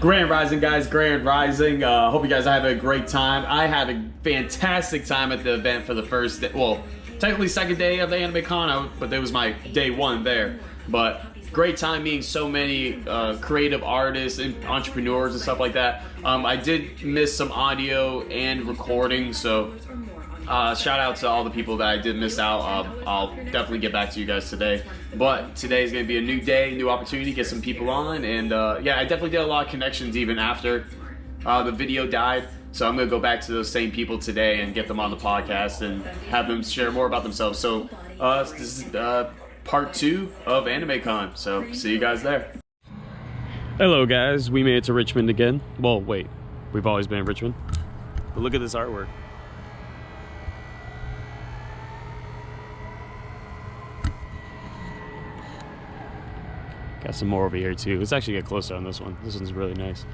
Grand Rising, guys. Grand Rising. Hope you guys are having a great time. I had a fantastic time at the event for the first day. Well, technically second day of the AnimeCon, but it was my day one there. But great time meeting so many creative artists and entrepreneurs and stuff like that. I did miss some audio and recording, so shout out to all the people that I did miss out. I'll definitely get back to you guys today. But today is going to be a new day, new opportunity, get some people on. And yeah, I definitely did a lot of connections even after the video died. So I'm going to go back to those same people today and get them on the podcast and have them share more about themselves. So this is part 2 of AnimeCon. So see you guys there. Hello guys, we made it to Richmond again. Well, wait, we've always been in Richmond. But look at this artwork. Got some more over here too. Let's actually get closer on this one. This one's really nice.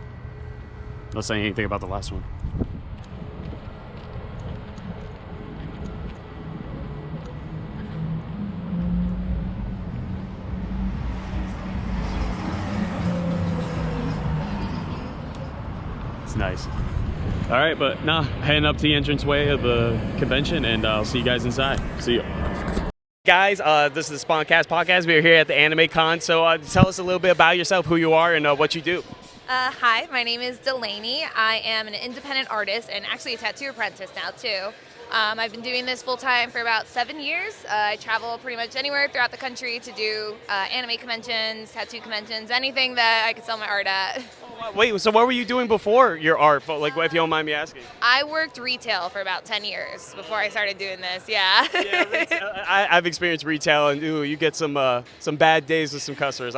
Not saying anything about the last one. It's nice. All right, but now heading up to the entranceway of the convention, and I'll see you guys inside. See you. Guys, this is the SpawnCast podcast. We're here at the AnimeCon, so tell us a little bit about yourself, who you are, and what you do. Hi, my name is Delaney. I am an independent artist and actually a tattoo apprentice now too. I've been doing this full time for about 7 years. I travel pretty much anywhere throughout the country to do anime conventions, tattoo conventions, anything that I could sell my art at. Wait, so what were you doing before your art? Like, if you don't mind me asking. I worked retail for about 10 years before I started doing this. Yeah. Yeah, I've experienced retail, and you get some bad days with some customers.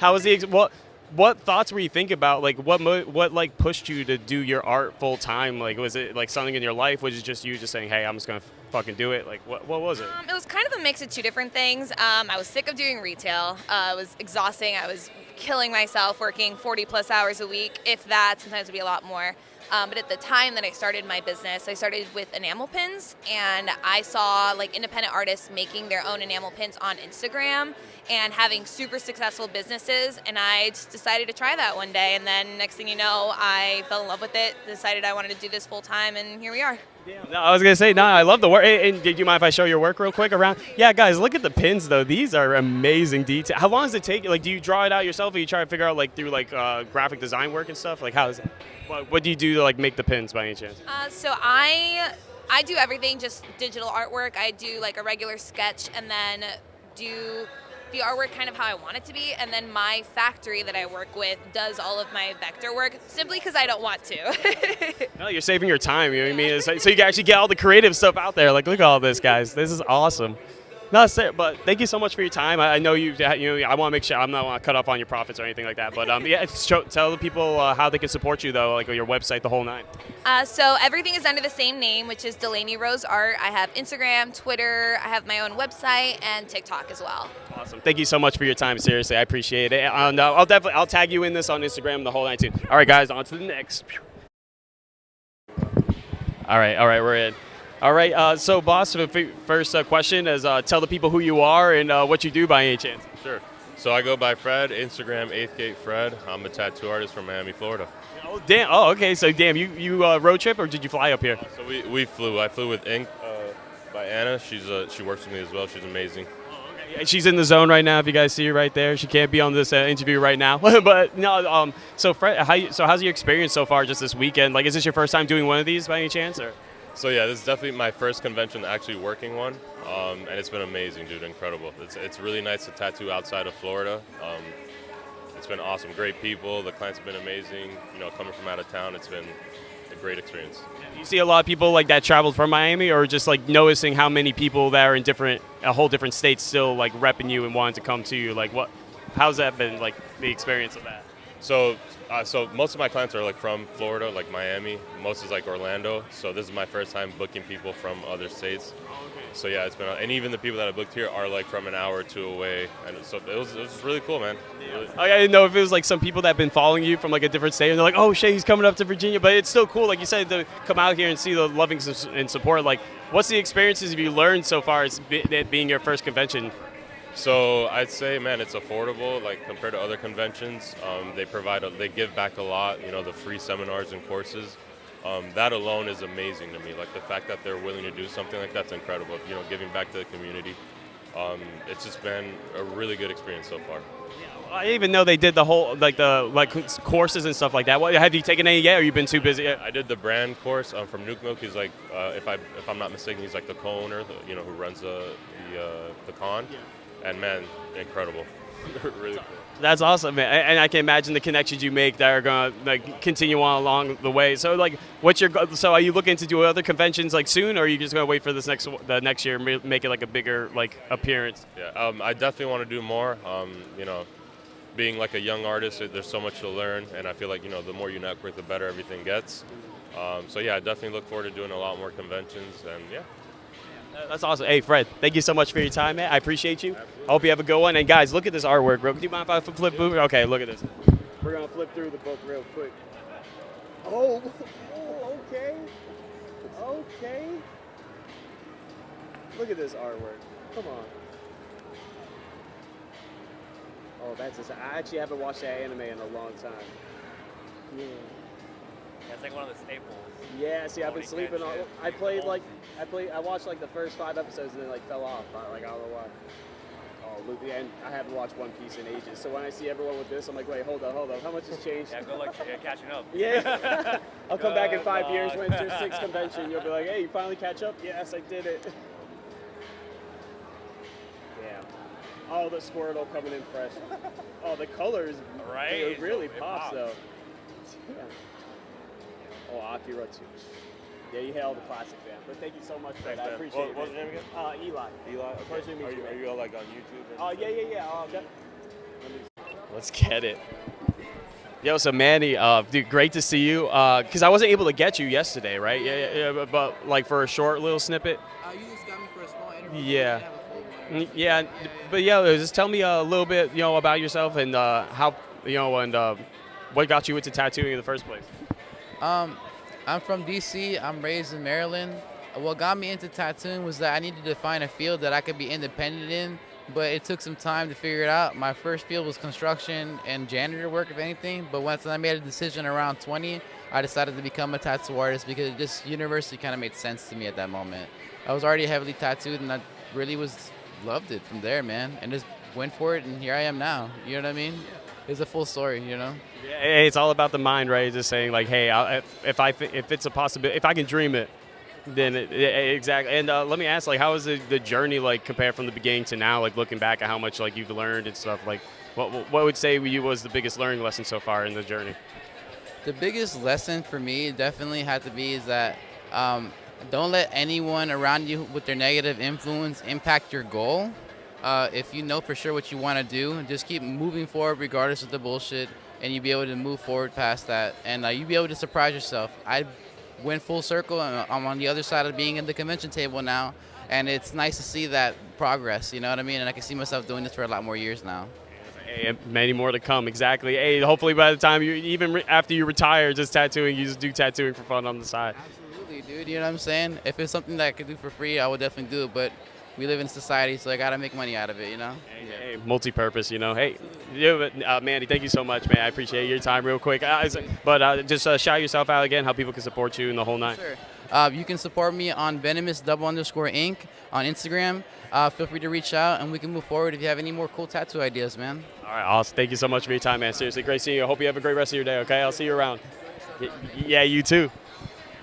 How was the what thoughts were you thinking about? Like, what like pushed you to do your art full time? Like, was it like something in your life? Was it just you just saying, hey, I'm just gonna fucking do it? Like, what was it? It was kind of a mix of two different things. I was sick of doing retail. It was exhausting. I was killing myself working 40 plus hours a week, if that. Sometimes it would be a lot more. But at the time that I started my business, I started with enamel pins, and I saw like independent artists making their own enamel pins on Instagram and having super successful businesses, and I just decided to try that one day, and then next thing you know, I fell in love with it, decided I wanted to do this full time, and here we are. Yeah, no, I was gonna say, no, I love the work. And did you mind if I show your work real quick around? Yeah, guys, look at the pins though. These are amazing detail. How long does it take? Like, do you draw it out yourself, or you try to figure out like through like graphic design work and stuff? Like, how is it? What do you do to like make the pins by any chance? So I do everything, just digital artwork. I do like a regular sketch, and then do the artwork kind of how I want it to be, and then my factory that I work with does all of my vector work simply because I don't want to. No, you're saving your time. You know what I mean? So you can actually get all the creative stuff out there. Like, look at all this, guys. This is awesome. No, but thank you so much for your time. I know I want to make sure I'm not want to cut off on your profits or anything like that. But yeah, tell the people how they can support you though, like your website, the whole nine. So everything is under the same name, which is Delaney Rose Art. I have Instagram, Twitter, I have my own website, and TikTok as well. Awesome. Thank you so much for your time. Seriously, I appreciate it. And I'll tag you in this on Instagram, the whole nine too. All right, guys, on to the next. All right, we're in. All right, so boss, the first question is tell the people who you are and what you do by any chance. Sure. So I go by Fred, Instagram 8th Gate Fred. I'm a tattoo artist from Miami, Florida. Oh damn! Oh okay. So damn, you road trip or did you fly up here? So we flew. I flew with Ink by Anna. She works with me as well. She's amazing. Okay. She's in the zone right now. If you guys see her right there, she can't be on this interview right now. But no. So Fred, how's your experience so far just this weekend? Like, is this your first time doing one of these by any chance or? So yeah, this is definitely my first convention actually working one, and it's been amazing, dude, incredible. It's really nice to tattoo outside of Florida. It's been awesome, great people, the clients have been amazing. Coming from out of town, it's been a great experience. You see a lot of people like that traveled from Miami, or just like noticing how many people that are in a whole different states still like repping you and wanting to come to you. Like, how's that been, like the experience of that? So most of my clients are like from Florida, like Miami. Most is like Orlando. So this is my first time booking people from other states. So yeah, it's been, and even the people that I booked here are like from an hour or two away, and so it was really cool, man. Really. I didn't know if it was like some people that have been following you from like a different state, and they're like, oh shit, he's coming up to Virginia, but it's still cool, like you said, to come out here and see the loving and support. Like, what's the experiences have you learned so far as it being your first convention? So I'd say, man, it's affordable. Like compared to other conventions, they give back a lot. You know, the free seminars and courses. That alone is amazing to me. Like the fact that they're willing to do something like that's incredible. You know, giving back to the community. It's just been a really good experience so far. I didn't even know they did the whole courses and stuff like that. What, have you taken any yet, or you been too busy yet? I did the brand course from Nuke Milk. He's like, if I'm not mistaken, he's like the co-owner, who runs the con. Yeah. And man, incredible, really cool. That's awesome, man. And I can imagine the connections you make that are gonna continue on along the way. So are you looking to do other conventions soon, or are you just gonna wait for the next year and make it a bigger appearance? Yeah, I definitely want to do more. Being a young artist, there's so much to learn, and I feel like the more you network, the better everything gets. So yeah, I definitely look forward to doing a lot more conventions, and yeah. That's awesome. Hey, Fred, thank you so much for your time, man. I appreciate you. Absolutely. I hope you have a good one. And guys, look at this artwork, bro. Do you mind if I flip through? Okay, look at this. We're gonna flip through the book real quick. Oh, okay. Look at this artwork. Come on. Oh, I actually haven't watched that anime in a long time. Yeah. That's like one of the staples. Yeah, see, I've been sleeping on. I watched the first 5 episodes and then fell off. I don't know why. Oh, Luke, and I haven't watched One Piece in ages. So when I see everyone with this, I'm like, wait, hold up. How much has changed? Yeah, good luck catching up. Yeah. I'll come back in 5 years, Winter 6 convention. You'll be like, hey, you finally catch up? Yes, I did it. Yeah. Oh, the Squirtle coming in fresh. Oh, the colors. Right. It really pops, though. Yeah. Oh, Akira too. Yeah, you hit all the classics, man. But thank you so much for that. I appreciate it. What's your name again? Eli. Eli. Okay. Pleasure to meet you. Are you all on YouTube? Oh, yeah. Let's get it. Yo, so Manny, dude, great to see you. Because I wasn't able to get you yesterday, right? Yeah. But for a short little snippet. You just got me for a small interview. Yeah. But just tell me a little bit, about yourself and how, and what got you into tattooing in the first place. I'm from DC. I'm raised in Maryland. What got me into tattooing was that I needed to find a field that I could be independent in, but it took some time to figure it out. My first field was construction and janitor work, if anything, but once I made a decision around 20, I decided to become a tattoo artist because this university kind of made sense to me at that moment. I was already heavily tattooed, and I really loved it from there, man, and just went for it, and here I am now. You know what I mean? It's a full story, Yeah, it's all about the mind, right? Just saying hey, if it's a possibility, if I can dream it, then exactly. And let me ask, how is the journey compared from the beginning to now? Looking back at how much you've learned and stuff. What would say was the biggest learning lesson so far in the journey? The biggest lesson for me definitely had to be is that don't let anyone around you with their negative influence impact your goal. If you know for sure what you want to do, just keep moving forward regardless of the bullshit, and you'll be able to move forward past that, and you'll be able to surprise yourself. I went full circle, and I'm on the other side of being in the convention table now, and it's nice to see that progress, you know what I mean? And I can see myself doing this for a lot more years now. Hey, many more to come, exactly. Hey, hopefully by the time after you retire, just tattooing, you just do tattooing for fun on the side. Absolutely, dude, you know what I'm saying? If it's something that I could do for free, I would definitely do it, but we live in society, so I got to make money out of it, Hey, multi-purpose, Hey, Mandy, thank you so much, man. I appreciate your time real quick. But just shout yourself out again, how people can support you in the whole night. Sure. You can support me on venomous_ink on Instagram. Feel free to reach out, and we can move forward if you have any more cool tattoo ideas, man. All right, awesome. Thank you so much for your time, man. Seriously, great seeing you. I hope you have a great rest of your day, okay? I'll see you around. Yeah, you too.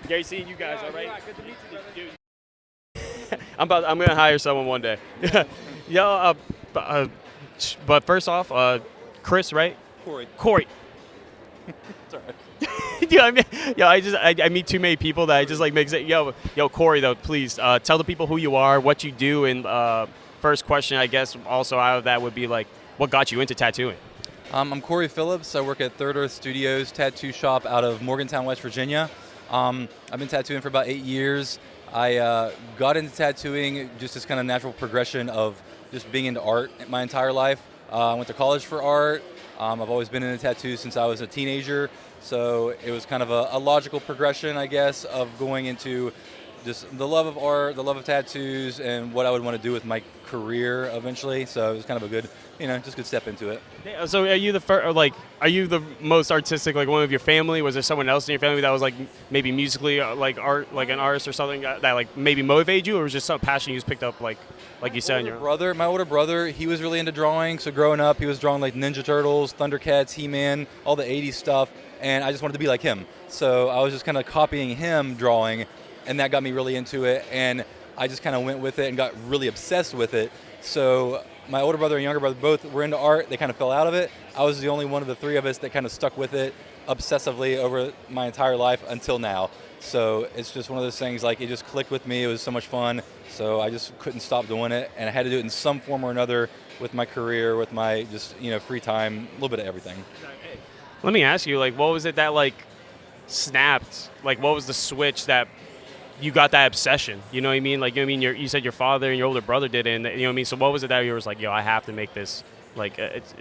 Great seeing you guys, all right? Good to meet you, dude. I'm gonna hire someone one day. But first off, Chris, right? Corey. Sorry. Dude, I meet too many people that I just makes it. Yo, Corey, though, please tell the people who you are, what you do, and first question, I guess, also out of that would be what got you into tattooing? I'm Corey Phillips. I work at Third Earth Studios tattoo shop out of Morgantown, West Virginia. I've been tattooing for about 8 years. I got into tattooing just as kind of natural progression of just being into art my entire life. I went to college for art. I've always been into tattoos since I was a teenager, so it was kind of a logical progression, I guess, of going into just the love of art, the love of tattoos, and what I would want to do with my career eventually. So it was kind of a good, just good step into it. Yeah, so are you the first, like, are you the most artistic, like one of your family? Was there someone else in your family that was like maybe musically like art, like an artist or something that like maybe motivated you, or was just some passion you just picked up like you said in your My older brother, he was really into drawing. So growing up, he was drawing like Ninja Turtles, Thundercats, He-Man, all the 80s stuff, and I just wanted to be like him. So I was just kind of copying him drawing, and that got me really into it, and I just kind of went with it and got really obsessed with it. So my older brother and younger brother both were into art. They kind of fell out of it. I was the only one of the three of us that kind of stuck with it obsessively over my entire life until now. So it's just one of those things, like, it just clicked with me. It was so much fun. So I just couldn't stop doing it, and I had to do it in some form or another with my career, with my just, free time, a little bit of everything. Let me ask you, like, what was it that like snapped? Like, what was the switch that you got that obsession? You know what I mean? Like, you said your father and your older brother did it, and you know what I mean? So what was it that you was like, yo, I have to make this? Like, it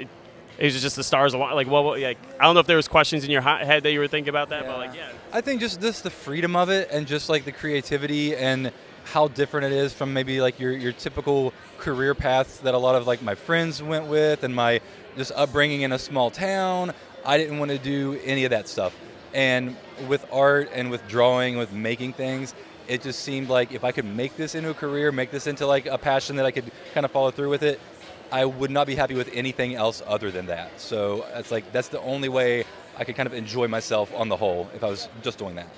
was just the stars aligned. Like, like, I don't know if there was questions in your head that you were thinking about that, but like, yeah. I think just the freedom of it, and just like the creativity and how different it is from maybe like your typical career paths that a lot of like my friends went with, and my just upbringing in a small town. I didn't want to do any of that stuff. And with art and with drawing, with making things, it just seemed like if I could make this into a career, make this into like a passion that I could kind of follow through with it, I would not be happy with anything else other than that. So it's like, that's the only way I could kind of enjoy myself on the whole if I was just doing that.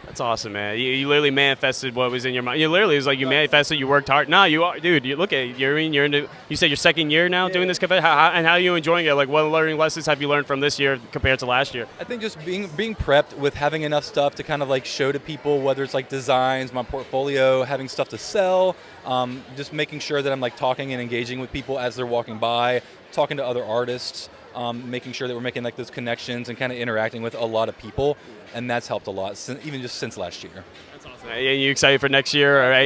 That's awesome, man. You literally manifested what was in your mind. You literally, it was like you manifested, you worked hard. No, you are, dude, you look at it. You're into, you said your second year now doing this convention. And how are you enjoying it? Like, what learning lessons have you learned from this year compared to last year? I think just being prepped with having enough stuff to kind of like show to people, whether it's like designs, my portfolio, having stuff to sell, just making sure that I'm like talking and engaging with people as they're walking by, talking to other artists, making sure that we're making like those connections and kind of interacting with a lot of people. And that's helped a lot, even just since last year. That's awesome. Are you excited for next year? Or,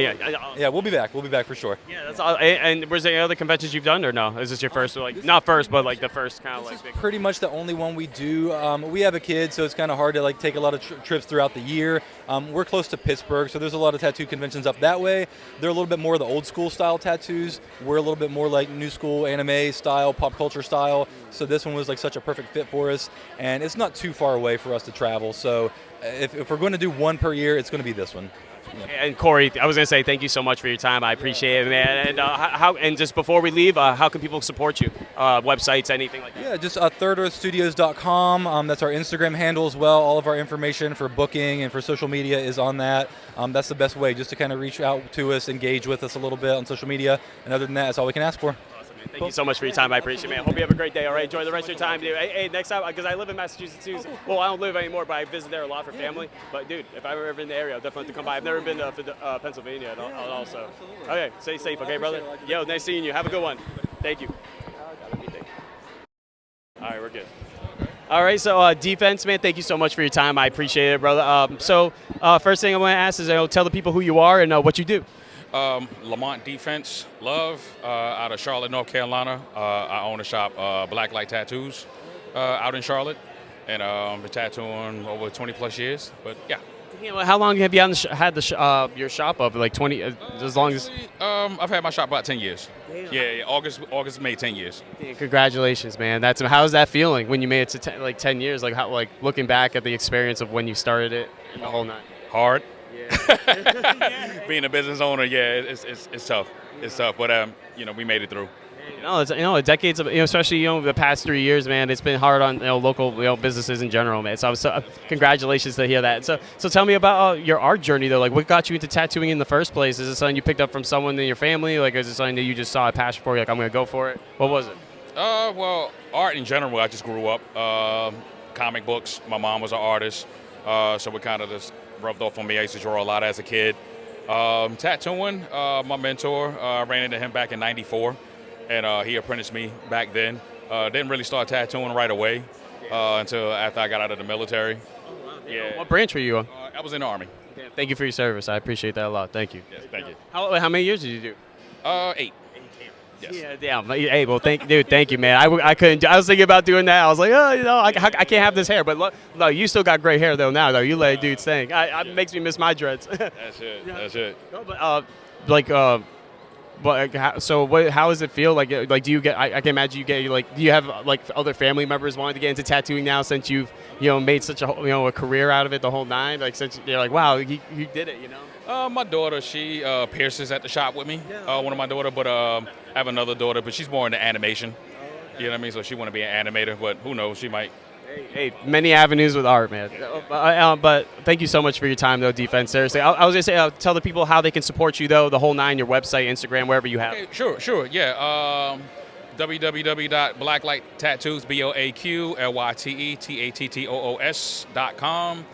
yeah, we'll be back. We'll be back for sure. Yeah, that's all. And was there any other conventions you've done, or no? Is this your first? Like, not first, but like the first kind of like big. Pretty much the only one we do. We have a kid, so it's kind of hard to like take a lot of trips throughout the year. We're close to Pittsburgh, so there's a lot of tattoo conventions up that way. They're a little bit more the old school style tattoos. We're a little bit more like new school anime style, pop culture style. So this one was like such a perfect fit for us, and it's not too far away for us to travel. So if we're going to do one per year, it's going to be this one. Yeah. And Corey, I was going to say thank you so much for your time. I appreciate it, man. And and just before we leave, how can people support you? Websites, anything like that? Yeah, just thirdearthstudios.com. That's our Instagram handle as well. All of our information for booking and for social media is on that. That's the best way, just to kind of reach out to us, engage with us a little bit on social media. And other than that, that's all we can ask for. Thank you so much for your time. I appreciate it, man. Hope you have a great day. All right, enjoy the rest of your time, dude. Hey, next time, because I live in Massachusetts too. Well, I don't live anymore, but I visit there a lot for family. But dude, if I'm ever in the area, I'll definitely have to come by. I've never been to Pennsylvania also. Okay, stay safe, okay, brother? Yo, nice seeing you. Have a good one. Thank you. All right, we're good. All right, so defense, man, thank you so much for your time. I appreciate it, brother. So first thing I want to ask is, tell the people who you are and what you do. Lamont Defense Love out of Charlotte, North Carolina. I own a shop, Blacklight Tattoos, out in Charlotte, and been tattooing over 20 plus years. But yeah. How long have you had your shop up? Like 20, as long as? I've had my shop about 10 years. Damn. Yeah, August made 10 years. Damn, congratulations, man. How's that feeling when you made it to 10 years? Like looking back at the experience of when you started it and the whole night. Hard. Being a business owner, it's tough. It's tough, but we made it through. It's decades of, especially the past 3 years, man. It's been hard on local businesses in general, man. So congratulations to hear that. So tell me about your art journey though. Like, what got you into tattooing in the first place? Is it something you picked up from someone in your family? Like, is it something that you just saw a passion for? Like, I'm gonna go for it. What was it? Well, art in general. I just grew up comic books. My mom was an artist, so we kind of just rubbed off on me. I used to draw a lot as a kid. Tattooing, my mentor, I ran into him back in '94, and he apprenticed me back then. Didn't really start tattooing right away until after I got out of the military. Oh, wow. Yeah. What branch were you on? I was in the Army. Yeah, thank you for your service. I appreciate that a lot. Thank you. Yes, thank you. How many years did you do? 8. Yes. Yeah, damn. Hey, well, thank you, man. I couldn't. I was thinking about doing that. I was like, oh, I can't have this hair. But no, you still got gray hair though. Now though, you let a dude sing. It makes me miss my dreads. That's it. Yeah. That's it. No, but how does it feel? Like do you get? I can imagine you get like. Do you have like other family members wanting to get into tattooing now since you've made such a career out of it, the whole nine? Like since they're like, wow, you did it, My daughter, she pierces at the shop with me. One of my daughter, but I have another daughter, but she's more into animation. You know what I mean? So she want to be an animator, but who knows? She might. Hey, many avenues with art, man. But thank you so much for your time, though, Defense. Seriously, I was gonna say, tell the people how they can support you, though, the whole nine, your website, Instagram, wherever you have. Okay, sure, yeah. www.blacklightattoos, BLAQLYTETATTOOS.com.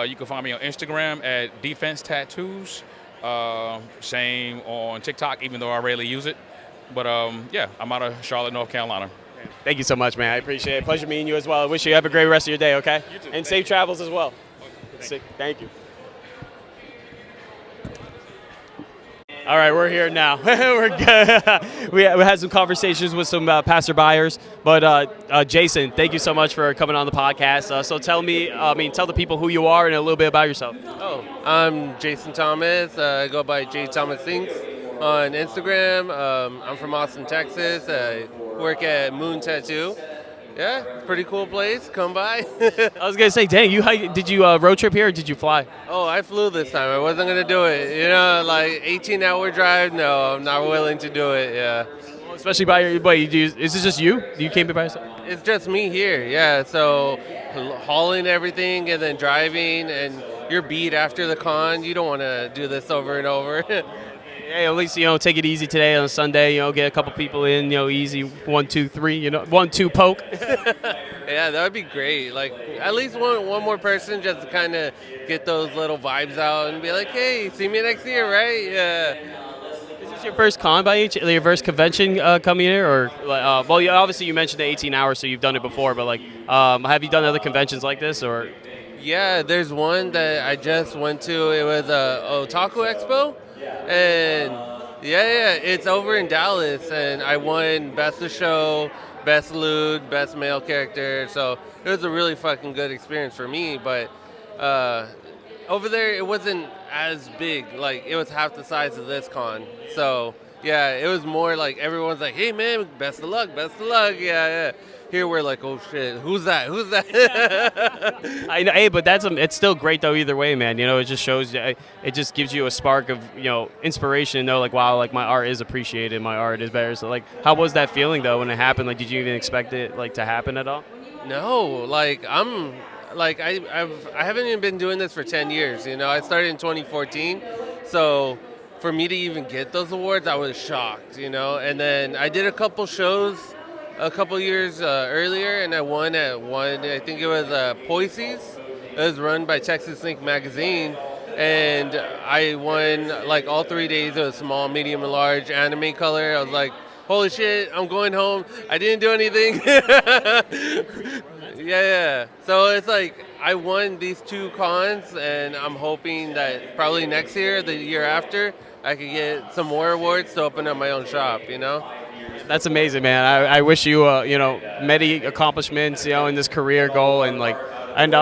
You can find me on Instagram at Defense Tattoos. Same on TikTok, even though I rarely use it. But yeah, I'm out of Charlotte, North Carolina. Thank you so much, man. I appreciate it. Pleasure meeting you as well. I wish you have a great rest of your day, okay? You too. And safe travels as well. Thank you. All right, we're here now. We're good. we had some conversations with some passerbyers, but Jason, thank you so much for coming on the podcast. So tell the people who you are and a little bit about yourself. Oh, I'm Jason Thomas. I go by J Thomas Inks on Instagram. I'm from Austin, Texas. I work at Moon Tattoo. Yeah, pretty cool place. Come by. I was gonna say, dang, did you road trip here or did you fly? Oh, I flew this time. I wasn't gonna do it. Like 18-hour drive. No, I'm not willing to do it. Yeah. Well, especially by your. But is this just you? You came by yourself? It's just me here. Yeah. So hauling everything and then driving, and you're beat after the con. You don't want to do this over and over. Hey, at least take it easy today on a Sunday. Get a couple people in. Easy 1, 2, 3. 1, 2 poke. Yeah, that would be great. Like at least one more person just to kind of get those little vibes out and be like, hey, see me next year, right? Yeah. Is this your first con your first convention coming here, or obviously you mentioned the 18 hours, so you've done it before, but have you done other conventions like this, or? Yeah, there's one that I just went to. It was a Otaku Expo. And yeah, it's over in Dallas, and I won Best of Show, Best Lewd, Best Male Character, so it was a really fucking good experience for me, but over there it wasn't as big, like it was half the size of this con, so yeah, it was more like everyone's like, hey man, best of luck, yeah. Here we're like, oh shit, who's that? I know, hey, but it's still great though. Either way, man. It just shows, it just gives you a spark of inspiration. Like, wow, like my art is appreciated, my art is better. So how was that feeling though when it happened? Like, did you even expect it to happen at all? No, I haven't even been doing this for 10 years. I started in 2014, so for me to even get those awards, I was shocked. And then I did a couple shows a couple years earlier, and I won at one. I think it was Poises. It was run by Texas Link Magazine, and I won all 3 days. It was small, medium, and large anime color. I was like, holy shit, I'm going home. I didn't do anything. Yeah. So it's I won these 2 cons, and I'm hoping that probably next year, the year after, I could get some more awards to open up my own shop. That's amazing, man. I wish you, many accomplishments, in this career goal. And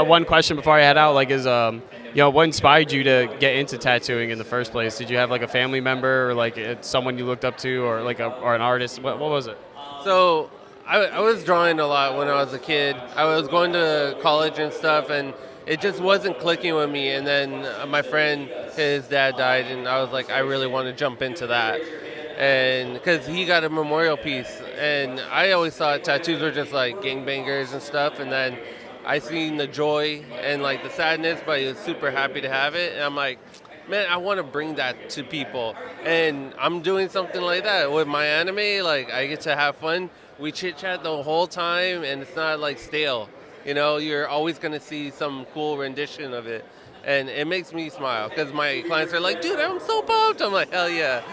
one question before I head out, is, what inspired you to get into tattooing in the first place? Did you have a family member or someone you looked up to, or or an artist? What was it? So I was drawing a lot when I was a kid. I was going to college and stuff, and it just wasn't clicking with me. And then my friend, his dad died, and I was like, I really want to jump into that. And because he got a memorial piece, and I always thought tattoos were just gangbangers and stuff, and then I seen the joy and the sadness, but he was super happy to have it, and I'm like, man, I want to bring that to people, and I'm doing something like that with my anime. I get to have fun. We chit chat the whole time, and it's not stale. You're always gonna see some cool rendition of it, and it makes me smile because my clients are like, dude, I'm so pumped. I'm like, hell yeah.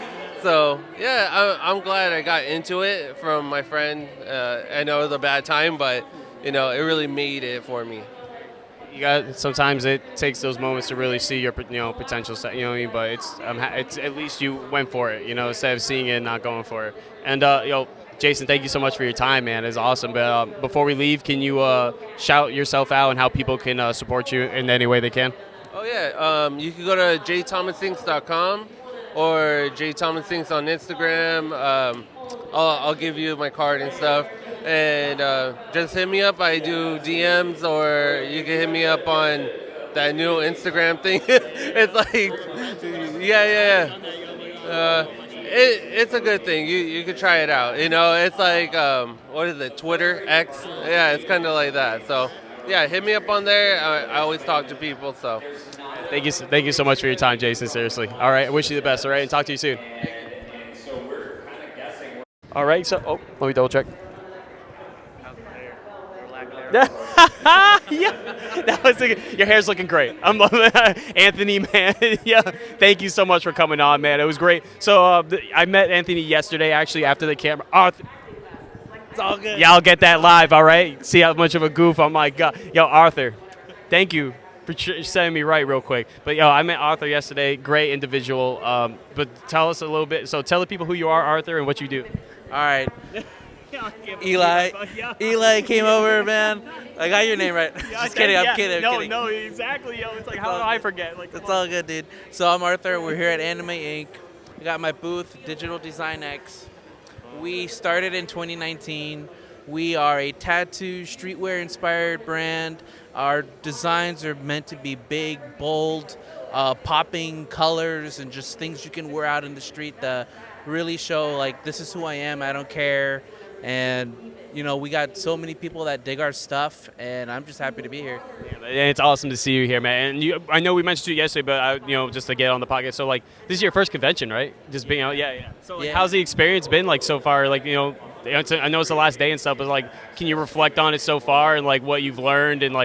So, yeah, I'm glad I got into it from my friend. I know it was a bad time, but, it really made it for me. You got sometimes it takes those moments to really see your potential. You know what I mean? But it's at least you went for it. You know, instead of seeing it and not going for it. And Jason, thank you so much for your time, man. It's awesome. But before we leave, can you shout yourself out and how people can support you in any way they can? Oh yeah, you can go to jthomasinks.com or jthomasinks on Instagram. I'll give you my card and stuff, and just hit me up. I do DMs, or you can hit me up on that new Instagram thing. It's like, yeah. It's a good thing. You can try it out. You know, it's like what is it? Twitter, X. Yeah, it's kind of like that. So yeah, hit me up on there. I always talk to people. So thank you so much for your time, Jason. Seriously. All right, I wish you the best. All right, and talk to you soon. All right, so let me double check. Yeah, that was your hair's looking great. I'm Anthony, man. Yeah, thank you so much for coming on, man. It was great. So I met Anthony yesterday, actually, after the camera. It's all good. Yeah, I'll get that live. All right. See how much of a goof. Oh my God. Yo, Arthur, thank you for setting me right real quick. But I met Arthur yesterday. Great individual. But tell us a little bit. So tell the people who you are, Arthur, and what you do. All right. Eli came over, man. I got your name right. Just kidding. I'm kidding. No, exactly. It's like, how do I forget? Like, it's all good, dude. So I'm Arthur. We're here at AnimeInk. I got my booth, Digital Design X. We started in 2019. We are a tattoo, streetwear-inspired brand. Our designs are meant to be big, bold, popping colors, and just things you can wear out in the street that really show, like, this is who I am. I don't care. And, we got so many people that dig our stuff, and I'm just happy to be here. Yeah, and it's awesome to see you here, man. And I know we mentioned you yesterday, but, just to get on the podcast. So, like, this is your first convention, right? Just being out, yeah. So, like, how's the experience been, like, so far? Like, I know it's the last day and stuff, but, like, can you reflect on it so far and, like, what you've learned and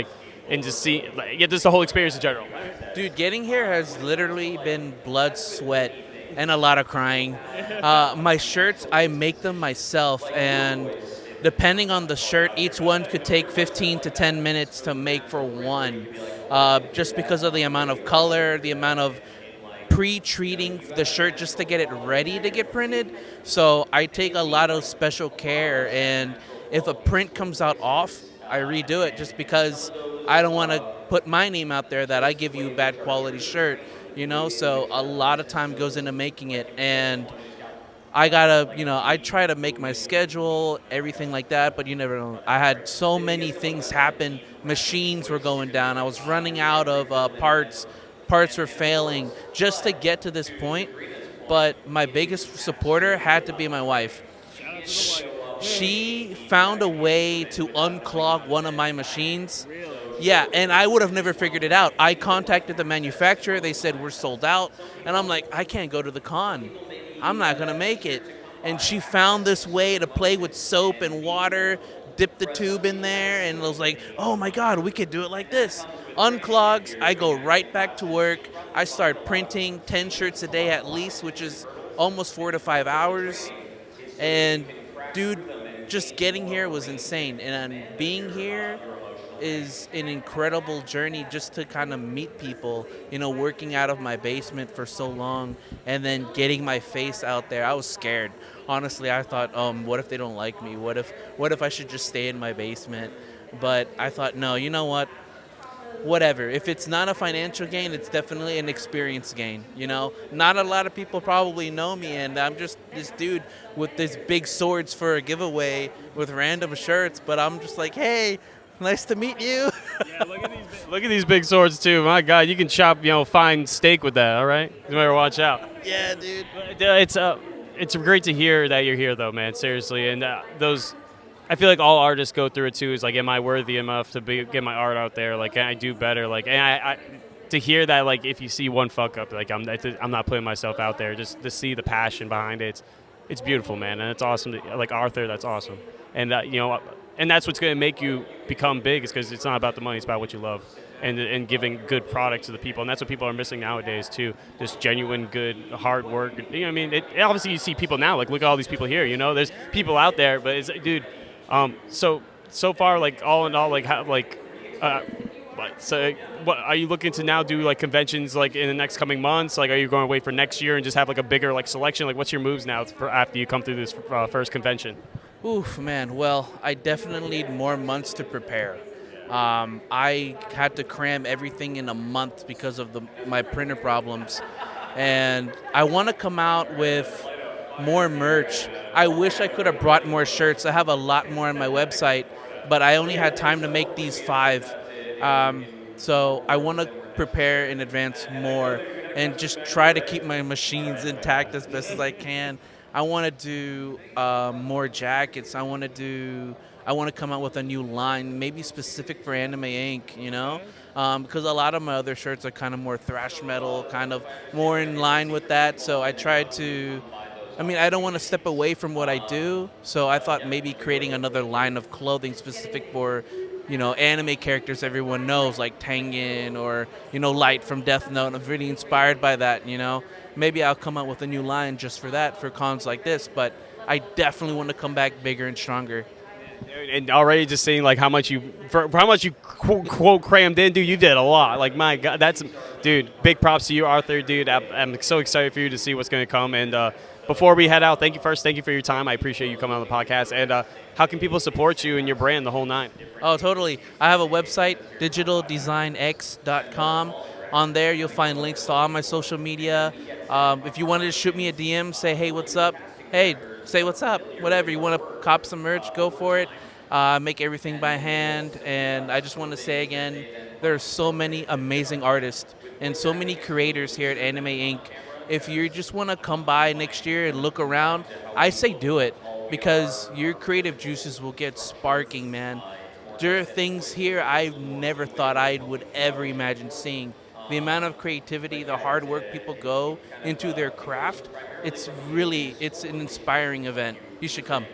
just see, just the whole experience in general? Dude, getting here has literally been blood, sweat, and a lot of crying. My shirts, I make them myself, and depending on the shirt, each one could take 15 to 10 minutes to make for one, just because of the amount of color, the amount of pre-treating the shirt just to get it ready to get printed. So I take a lot of special care, and if a print comes out off, I redo it just because I don't want to put my name out there that I give you a bad quality shirt. So a lot of time goes into making it, and I gotta, I try to make my schedule, everything like that, but you never know. I had so many things happen. Machines were going down. I was running out of parts. Parts were failing just to get to this point. But my biggest supporter had to be my wife. She found a way to unclog one of my machines. Yeah, and I would have never figured it out. I contacted the manufacturer. They said, we're sold out. And I'm like, I can't go to the con. I'm not going to make it. And she found this way to play with soap and water, dip the tube in there, and I was like, oh my God, we could do it like this. Unclogs, I go right back to work. I start printing 10 shirts a day at least, which is almost 4 to 5 hours. And dude, just getting here was insane. And being here is an incredible journey just to kind of meet people, working out of my basement for so long and then getting my face out there. I was scared. Honestly, I thought, what if they don't like me? What if I should just stay in my basement? But I thought, no, you know what? Whatever. If it's not a financial gain, it's definitely an experience gain. Not a lot of people probably know me, and I'm just this dude with these big swords for a giveaway with random shirts, but I'm just like, hey, nice to meet you. Yeah, look at these big swords too. My God, you can chop, fine steak with that. All right, you better watch out. Yeah, dude. It's great to hear that you're here, though, man. Seriously, and I feel like all artists go through it too. Is like, am I worthy enough to get my art out there? Like, can I do better? Like, and I to hear that, like, if you see one fuck up, like, I'm not putting myself out there. Just to see the passion behind it, it's beautiful, man, and it's awesome. Like Arthur, that's awesome, and and that's what's going to make you become big, is because it's not about the money, it's about what you love, and giving good product to the people. And that's what people are missing nowadays too, just genuine good hard work. Obviously you see people now, like, look at all these people here, there's people out there, but it's, dude, so far, like, all in all, like, how, like, But so, what are you looking to now do, like conventions, like in the next coming months? Like, are you going to wait for next year and just have like a bigger like selection? Like, what's your moves now for after you come through this first convention? Oof, man. Well, I definitely need more months to prepare. I had to cram everything in a month because of my printer problems, and I want to come out with more merch. I wish I could have brought more shirts. I have a lot more on my website, but I only had time to make these 5. So I want to prepare in advance more and just try to keep my machines intact as best as I can. I want to do more jackets. I want to come out with a new line, maybe specific for Anime Inc. You know, because a lot of my other shirts are kind of more thrash metal, kind of more in line with that. So I tried to. I mean, I don't want to step away from what I do, so I thought maybe creating another line of clothing specific for, anime characters everyone knows, like Tengen or, Light from Death Note. I'm really inspired by that, Maybe I'll come out with a new line just for that, for cons like this, but I definitely want to come back bigger and stronger. And already just seeing like how much you quote crammed in, dude, you did a lot. Like, my God, dude, big props to you, Arthur, dude. I'm so excited for you to see what's going to come. And before we head out, thank you for your time. I appreciate you coming on the podcast. And how can people support you and your brand, the whole nine? Oh, totally. I have a website, digitaldesignx.com. On there, you'll find links to all my social media. If you wanted to shoot me a DM, say, hey, what's up? Hey, say what's up. Whatever. You want to cop some merch, go for it. Make everything by hand. And I just want to say again, there are so many amazing artists and so many creators here at Anime Inc. If you just want to come by next year and look around, I say do it, because your creative juices will get sparking, man. There are things here I never thought I would ever imagine seeing. The amount of creativity, the hard work people go into their craft, it's an inspiring event. You should come.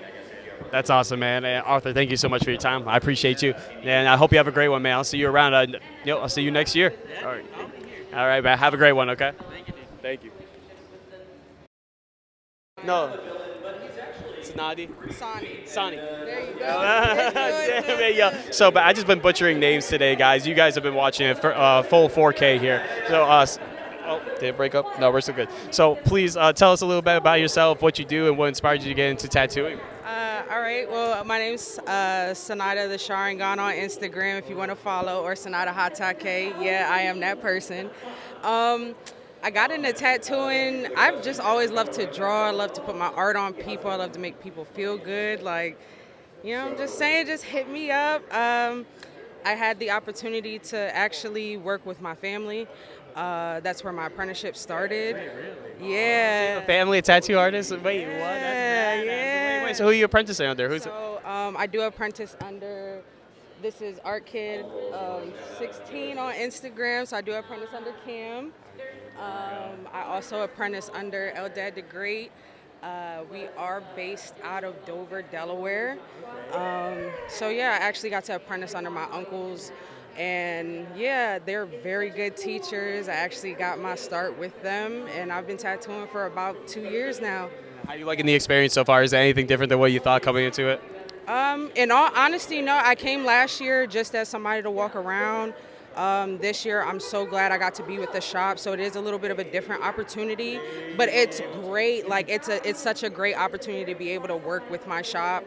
That's awesome, man. Arthur, thank you so much for your time. I appreciate you. And I hope you have a great one, man. I'll see you around. I'll see you next year. All right, man. Have a great one, okay? Thank you, dude. Thank you. No. Sanadi? Sani. There you go. Damn it, yo. So, but I just been butchering names today, guys. You guys have been watching it for full 4K here. So, did it break up? No, we're still good. So, please tell us a little bit about yourself, what you do, and what inspired you to get into tattooing. All right. Well, my name's Sanada the Sharingan on Instagram if you want to follow, or Sanada Hatake. Yeah, I am that person. I got into tattooing. I've just always loved to draw. I love to put my art on people. I love to make people feel good. Like, I'm just saying, just hit me up. I had the opportunity to actually work with my family. That's where my apprenticeship started. Yeah. A family of tattoo artists? Wait, what? That's badass. Yeah. Wait, so who are you apprenticing under? Who's it? I do apprentice under, this is Art Kid 16 on Instagram, so I do apprentice under Cam. I also apprentice under Eldad the Great. We are based out of Dover, Delaware. So yeah, I actually got to apprentice under my uncles. And yeah, they're very good teachers. I actually got my start with them, and I've been tattooing for about 2 years now. How are you liking the experience so far? Is there anything different than what you thought coming into it? In all honesty, no. I came last year just as somebody to walk around. This year, I'm so glad I got to be with the shop. So it is a little bit of a different opportunity, but it's great. Like, it's such a great opportunity to be able to work with my shop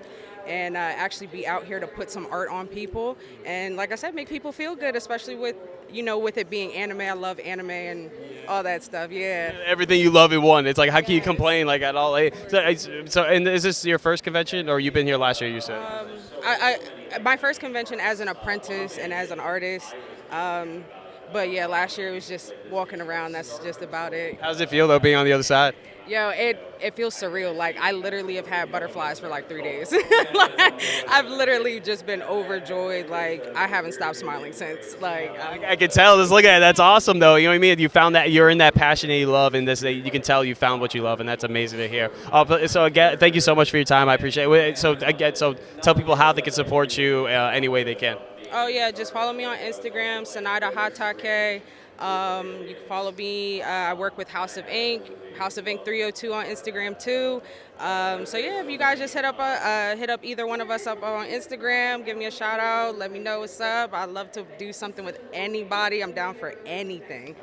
and actually be out here to put some art on people. And like I said, make people feel good, especially with it being anime. I love anime and all that stuff, yeah. Everything you love in one. It's like, how can you complain like at all? So, and is this your first convention, or you've been here last year, you said? My first convention as an apprentice and as an artist. But yeah, last year it was just walking around. That's just about it. How does it feel, though, being on the other side? Yo, it feels surreal. Like, I literally have had butterflies for like 3 days. Like, I've literally just been overjoyed. Like, I haven't stopped smiling since. Like, I can tell. Just look at it. That's awesome, though. You know what I mean? You found that you're in that passion that you love, and this, you can tell you found what you love, and that's amazing to hear. So again, thank you so much for your time. I appreciate it. So tell people how they can support you any way they can. Oh yeah, just follow me on Instagram, Sanada Hatake. You can follow me. I work with House of Ink. House of Ink 302 on Instagram too. So yeah, if you guys just hit up either one of us up on Instagram, give me a shout out, let me know what's up. I'd love to do something with anybody. I'm down for anything.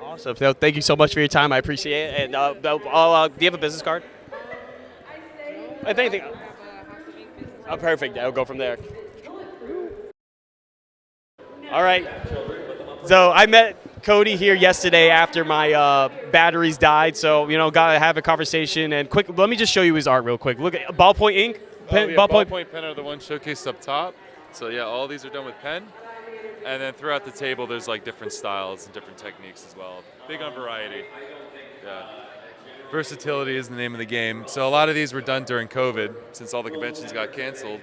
Awesome. So thank you so much for your time. I appreciate it. And do you have a business card? I think. Oh, perfect. I'll go from there. All right. So I met Cody here yesterday after my batteries died. So, got to have a conversation. And quick, let me just show you his art real quick. Look at ballpoint ink. Pen, ballpoint pen are the ones showcased up top. So yeah, all these are done with pen. And then throughout the table, there's like different styles and different techniques as well. Big on variety. Yeah. Versatility is the name of the game. So a lot of these were done during COVID, since all the conventions got canceled.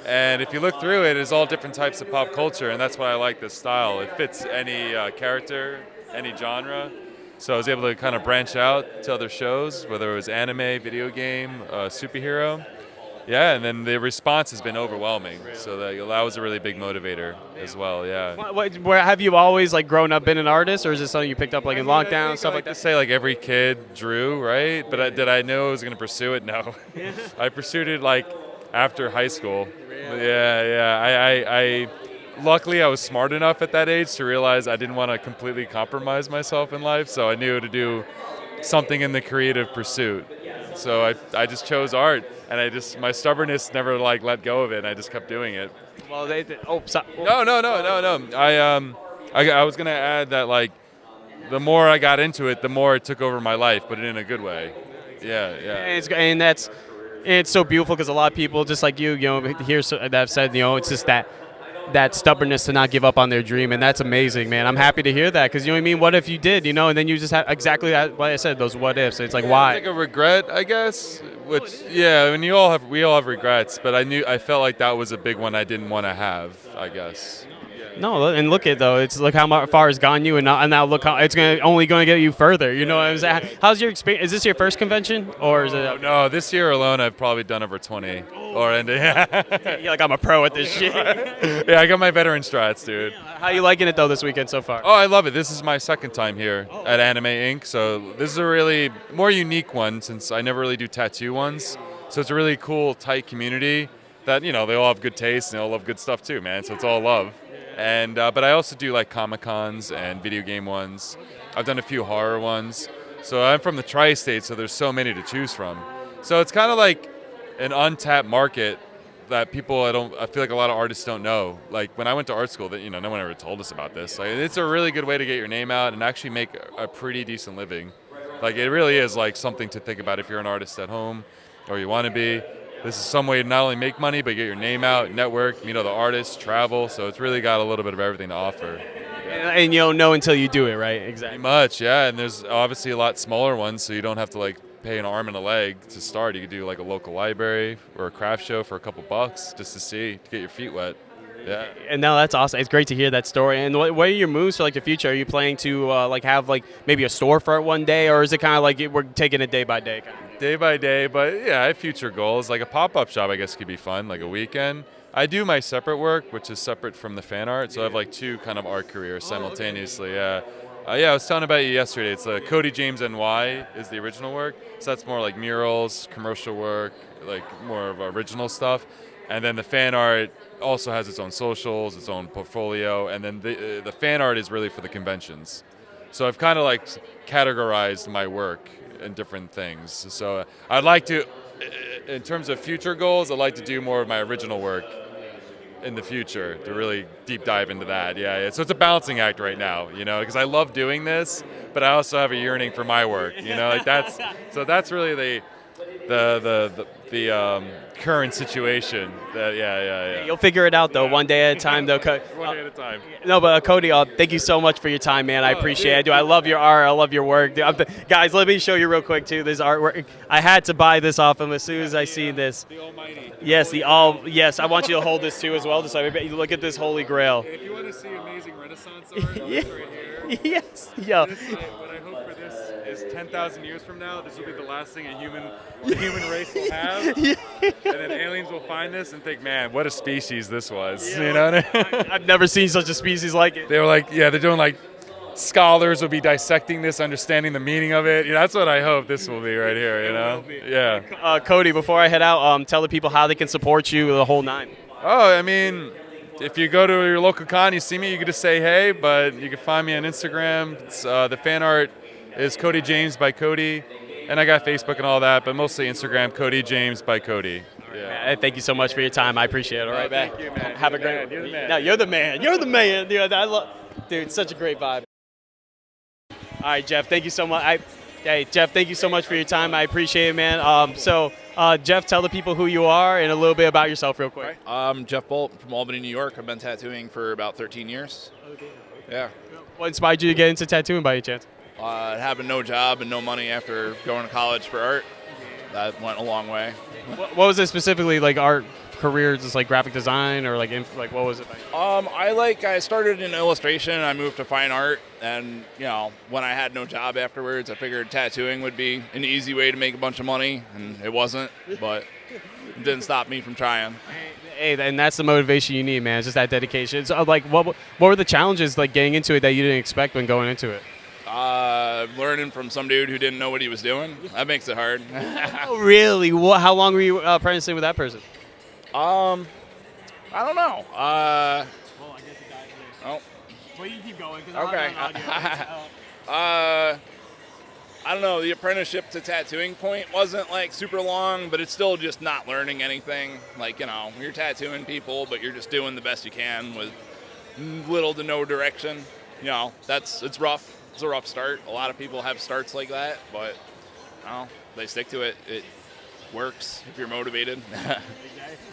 And if you look through it, it's all different types of pop culture, and that's why I like this style. It fits any character, any genre. So I was able to kind of branch out to other shows, whether it was anime, video game, superhero. Yeah, and then the response has been overwhelming. So that was a really big motivator as well. Yeah. Where have you always grown up been an artist, or is this something you picked up in lockdown, stuff like that? I say every kid drew, right? But did I know I was going to pursue it? No. I pursued it after high school. Yeah. I luckily I was smart enough at that age to realize I didn't want to completely compromise myself in life, so I knew to do something in the creative pursuit. So I just chose art, and my stubbornness never let go of it, and I just kept doing it. Well, No. I was gonna add that the more I got into it, the more it took over my life, but in a good way. Yeah. And it's so beautiful because a lot of people, just like you, here that have said, it's just that stubbornness to not give up on their dream, and that's amazing, man. I'm happy to hear that because you know what I mean. What if you did, and then you just have exactly what I said, those what ifs. It's why? It's a regret, I guess. Which I mean, we all have regrets, but I felt like that was a big one I didn't want to have, I guess. No, and look look how far it's gone you, and now look how it's only going to get you further. You know what I'm saying? How's your experience? Is this your first convention, or is it? No, this year alone I've probably done over 20. You're I'm a pro at this shit. Yeah, I got my veteran strats, dude. How you liking it though this weekend so far? Oh, I love it. This is my second time here at AnimeInk, so this is a really more unique one since I never really do tattoo ones. So it's a really cool, tight community that they all have good taste and they all love good stuff too, man. So it's all love. And but I also do Comic-Cons and video game ones. I've done a few horror ones. So I'm from the tri-state, so there's so many to choose from. So it's kind of like an untapped market that people I feel like a lot of artists don't know. When I went to art school, that no one ever told us about this. It's a really good way to get your name out and actually make a pretty decent living. It really is something to think about if you're an artist at home or you want to be. This is some way to not only make money, but get your name out, network, meet other artists, travel. So it's really got a little bit of everything to offer. And you don't know until you do it, right? Exactly. Pretty much, yeah. And there's obviously a lot smaller ones, so you don't have to pay an arm and a leg to start. You could do a local library or a craft show for a couple bucks just to get your feet wet. Yeah. And no, that's awesome. It's great to hear that story. And what are your moves for the future? Are you planning to have maybe a storefront one day, or is it kind of we're taking it day by day? Day by day, but yeah, I have future goals. A pop-up shop, I guess, could be fun, a weekend. I do my separate work, which is separate from the fan art, so I have two kind of art careers simultaneously. Okay. Yeah. I was telling about you yesterday. It's Cody James NY is the original work, so that's more murals, commercial work, more of original stuff. And then the fan art also has its own socials, its own portfolio, and then the fan art is really for the conventions. So I've kind of categorized my work in different things. So I'd like to, in terms of future goals, I'd like to do more of my original work in the future to really deep dive into that. Yeah. So it's a balancing act right now, because I love doing this, but I also have a yearning for my work, that's really the current situation. Yeah. You'll figure it out though, one day at a time though. One day at a time. No, but Cody, thank you so much for your time, man. I appreciate it. I love your art. I love your work. Guys, let me show you real quick too. This artwork. I had to buy this off him as soon as I seen this. The Almighty. Yes, Yes, I want you to hold this too as well. Just so you look at this holy grail. If you want to see amazing Renaissance art, Yeah. this right here. Yes. Yo. What I hope for this is 10,000 years from now, this will be the last thing the human race will have. Yeah. And then aliens will find this and think, man, what a species this was. You know what I mean? I've never seen such a species like it. They were they're doing scholars will be dissecting this, understanding the meaning of it. That's what I hope this will be right here, Yeah. Cody, before I head out, tell the people how they can support you the whole nine. Oh, I mean, if you go to your local con, you see me, you can just say hey, but you can find me on Instagram. It's, the fan art is Cody James by Cody, and I got Facebook and all that, but mostly Instagram, Cody James by Cody. Yeah. Thank you so much for your time. I appreciate it. All right, man. Thank you, man. Have a great one. You're the man. No, you're the man. You're the man. Dude, such a great vibe. All right, Jeff, thank you so much. Jeff, thank you so much for your time. I appreciate it, man. Jeff, tell the people who you are and a little bit about yourself real quick. I'm Jeff Bolt from Albany, New York. I've been tattooing for about 13 years. Okay. Yeah. What inspired you to get into tattooing by any chance? Having no job and no money after going to college for art, that went a long way. What was it specifically, like art career, just like graphic design or like what was it? I started in illustration. I moved to fine art, and when I had no job afterwards, I figured tattooing would be an easy way to make a bunch of money, and it wasn't, but it didn't stop me from trying. Hey, and that's the motivation you need, man. It's just that dedication. So, what were the challenges like getting into it that you didn't expect when going into it? Learning from some dude who didn't know what he was doing. That makes it hard. Oh, really? How long were you apprenticing with that person? I don't know. I guess it died later. Well, you keep going. Okay. I don't know. The apprenticeship to tattooing point wasn't like super long, but it's still just not learning anything. Like, you're tattooing people, but you're just doing the best you can with little to no direction. It's rough. It's a rough start. A lot of people have starts like that, but they stick to it. It works if you're motivated.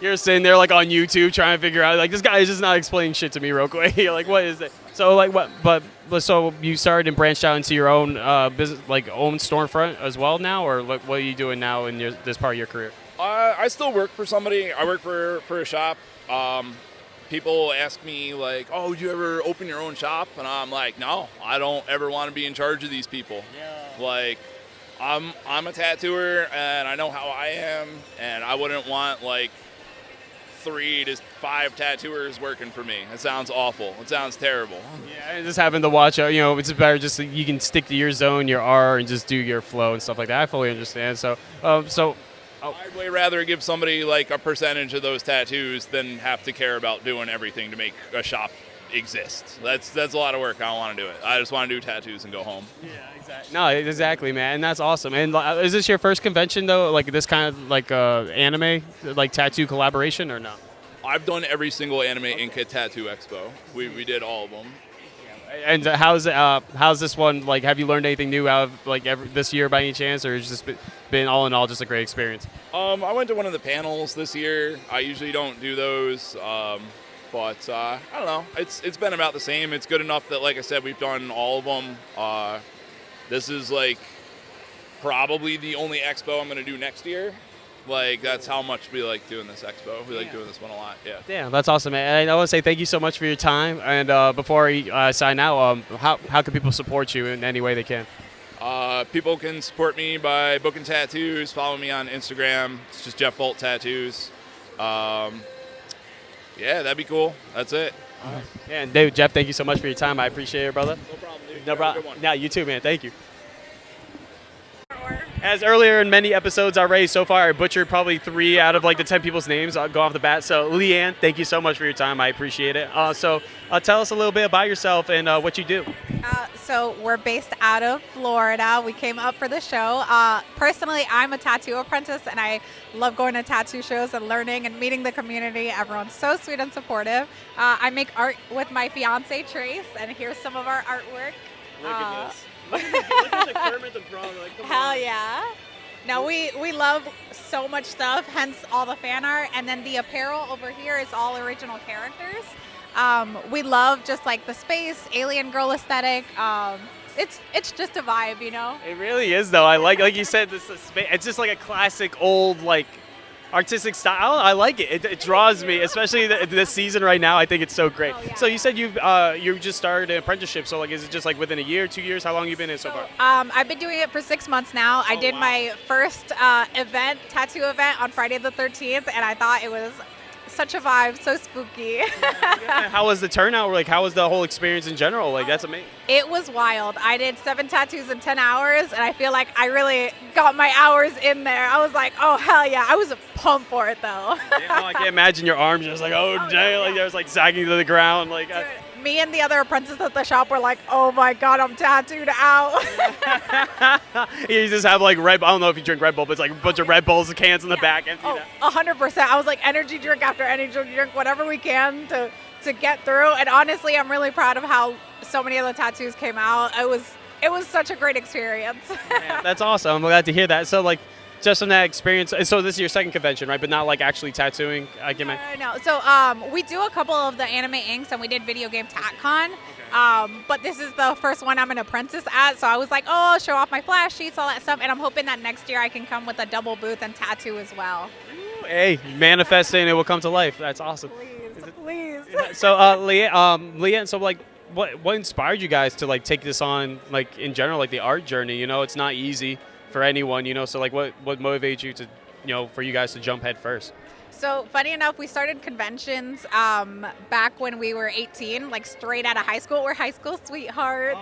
You're sitting there like on YouTube trying to figure out like this guy is just not explaining shit to me real quick. You're like, what is it? So like what? But so you started and branched out into your own business, like own storefront as well now, or what are you doing now in this part of your career? I still work for somebody. I work for a shop. People ask me like, "Oh, would you ever open your own shop?" And I'm like, "No, I don't ever want to be in charge of these people." Yeah. Like, I'm a tattooer and I know how I am, and I wouldn't want like 3 to 5 tattooers working for me. It sounds awful. It sounds terrible. Yeah, just having to watch out. It's better just so you can stick to your zone, your art, and just do your flow and stuff like that. I fully understand. So, I'd way rather give somebody like a percentage of those tattoos than have to care about doing everything to make a shop exist. That's a lot of work. I don't want to do it. I just want to do tattoos and go home. Yeah, exactly. No, exactly, man. And that's awesome. And is this your first convention though? Like this kind of like anime, like tattoo collaboration, or no? I've done every single AnimeInk Tattoo Expo. We did all of them. And how's this one? Like, have you learned anything new out of like this year by any chance, or has it just been all in all just a great experience? I went to one of the panels this year. I usually don't do those, but I don't know. It's been about the same. It's good enough that, like I said, we've done all of them. This is like probably the only expo I'm going to do next year. Like, that's how much we like doing this expo. We like doing this one a lot, yeah. Damn, that's awesome, man. And I want to say thank you so much for your time. And before I sign out, how can people support you in any way they can? People can support me by booking tattoos. Follow me on Instagram. It's just Jeff Bolt Tattoos. Yeah, that'd be cool. That's it. Yeah, and David, Jeff, thank you so much for your time. I appreciate it, brother. No problem, dude. No problem. Yeah, you too, man. Thank you. As earlier in many episodes already so far, I butchered probably 3 out of like the 10 people's names. I'll go off the bat. So, Leanne, thank you so much for your time. I appreciate it. Tell us a little bit about yourself and what you do. So we're based out of Florida. We came up for the show. Personally, I'm a tattoo apprentice, and I love going to tattoo shows and learning and meeting the community. Everyone's so sweet and supportive. I make art with my fiance, Trace, and here's some of our artwork. Look at this. Look at the Kermit the Frog. Like, come Hell on. yeah. No, we love so much stuff, hence all the fan art. And then the apparel over here is all original characters. We love just like the space, alien girl aesthetic. It's just a vibe, you know? It really is, though. I like you said, it's just like a classic old, like, artistic style. I like it. It draws me, especially this season right now. I think it's so great. Oh, yeah. So you said you just started an apprenticeship. So like, is it just like within a year, 2 years? How long have you been in so far? I've been doing it for 6 months now. I did my first tattoo event on Friday the 13th, and I thought it was such a vibe, so spooky. How was the turnout? Like, how was the whole experience in general? Like, that's amazing. It was wild. I did 7 tattoos in 10 hours, and I feel like I really got my hours in there. I was like, oh, hell yeah. I was pumped for it, though. I can't imagine your arms just like, oh, dang, like, there's like sagging to the ground. Like, Me and the other apprentices at the shop were like, oh my God, I'm tattooed out. you just have like Red Bull. I don't know if you drink Red Bull, but it's like a bunch of Red Bulls and cans in the back. Empty 100%. I was like, energy drink after energy drink, whatever we can to get through. And honestly, I'm really proud of how so many of the tattoos came out. It was such a great experience. Man, that's awesome. I'm glad to hear that. So like, just from that experience, so this is your second convention, right? But not like actually tattooing. No. So we do a couple of the anime inks, and we did video game TatCon. But this is the first one I'm an apprentice at, so I was like, oh, I'll show off my flash sheets, all that stuff, and I'm hoping that next year I can come with a double booth and tattoo as well. Hey, manifesting, it will come to life. That's awesome. Please. So, Leanne, so like, what inspired you guys to like take this on, like in general, like the art journey? You know, it's not easy for anyone, you know. So like, what motivates you to, for you guys to jump head first? So funny enough, we started conventions back when we were 18, like straight out of high school. We're high school sweethearts.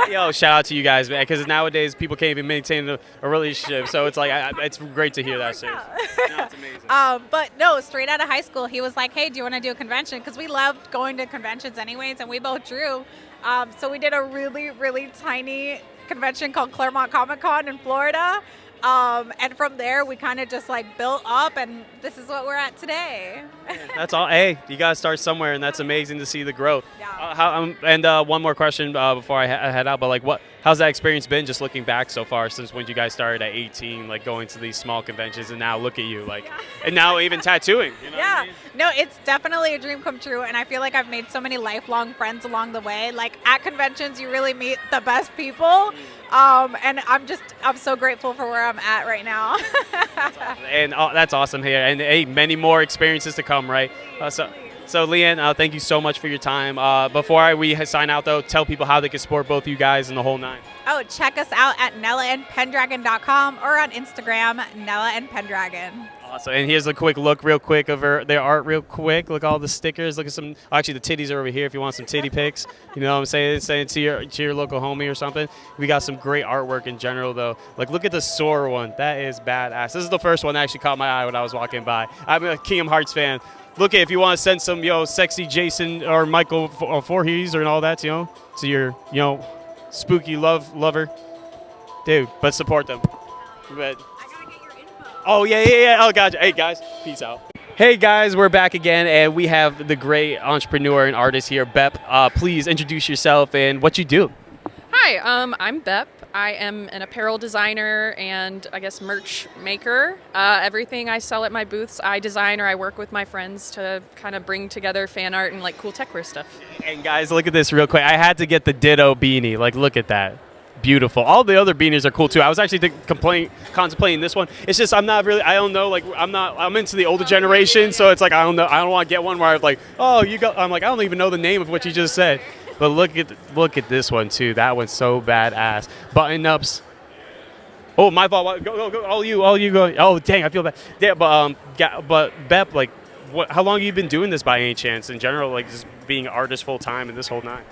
Yo, shout out to you guys, man, because nowadays people can't even maintain a relationship. So it's like, it's great to hear that, seriously. No, it's amazing. But no, straight out of high school, he was like, hey, do you want to do a convention? Because we loved going to conventions anyways, and we both drew. So we did a really, really tiny convention called Claremont Comic Con in Florida. And from there, we kind of just like built up, and this is what we're at today. That's all. Hey, you got to start somewhere, and that's amazing to see the growth. Yeah. One more question before I head out, but like, how's that experience been just looking back so far since when you guys started at 18, like going to these small conventions, and now look at you, like, and now even tattooing. You know what I mean? No, it's definitely a dream come true, and I feel like I've made so many lifelong friends along the way. Like at conventions, you really meet the best people. And I'm so grateful for where I'm at right now. And that's awesome here. And hey, many more experiences to come, right? So Leanne, thank you so much for your time. Before we sign out, though, tell people how they can support both you guys and the whole nine. Oh, check us out at NellaandPendragon.com or on Instagram, Nella and Pendragon. Awesome. And here's a quick look real quick of their art real quick. Look at all the stickers. Look at some, actually the titties are over here if you want some titty pics. You know what I'm saying to your local homie or something. We got some great artwork in general though. Like look at the Sora one. That is badass. This is the first one that actually caught my eye when I was walking by. I'm a Kingdom Hearts fan. Look at if you want to send some sexy Jason or Michael Voorhees or all that, to your spooky lover. Dude, but support them. But oh, yeah. Oh, gotcha. Hey, guys. Peace out. Hey, guys. We're back again, and we have the great entrepreneur and artist here, Bep. Please introduce yourself and what you do. Hi, I'm Bep. I am an apparel designer and, I guess, merch maker. Everything I sell at my booths, I design or I work with my friends to kind of bring together fan art and, like, cool techwear stuff. And, guys, look at this real quick. I had to get the Ditto beanie. Like, look at that. Beautiful. All the other beanies are cool too. I was actually contemplating this one. It's just I don't know, like I'm into the older generation, so it's like I don't know, I don't want to get one where I'm like, oh, I'm like I don't even know the name of what you just said. But look at this one too. That one's so badass. Button ups. Oh, my fault. Go. All you go. Oh, dang, I feel bad. Yeah, but Bep, like how long have you been doing this by any chance in general, like just being an artist full time and this whole nine?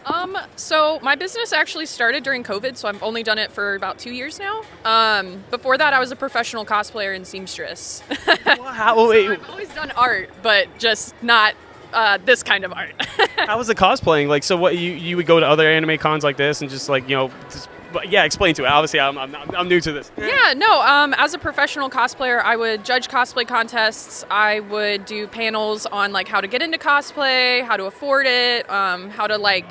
So my business actually started during COVID, so I've only done it for about 2 years now. Before that, I was a professional cosplayer and seamstress. Wow. So I've always done art, but just not this kind of art. How was the cosplaying? Like, so what you would go to other anime cons like this and just like explain to it. Obviously, I'm new to this. Yeah, no. As a professional cosplayer, I would judge cosplay contests. I would do panels on like how to get into cosplay, how to afford it, how to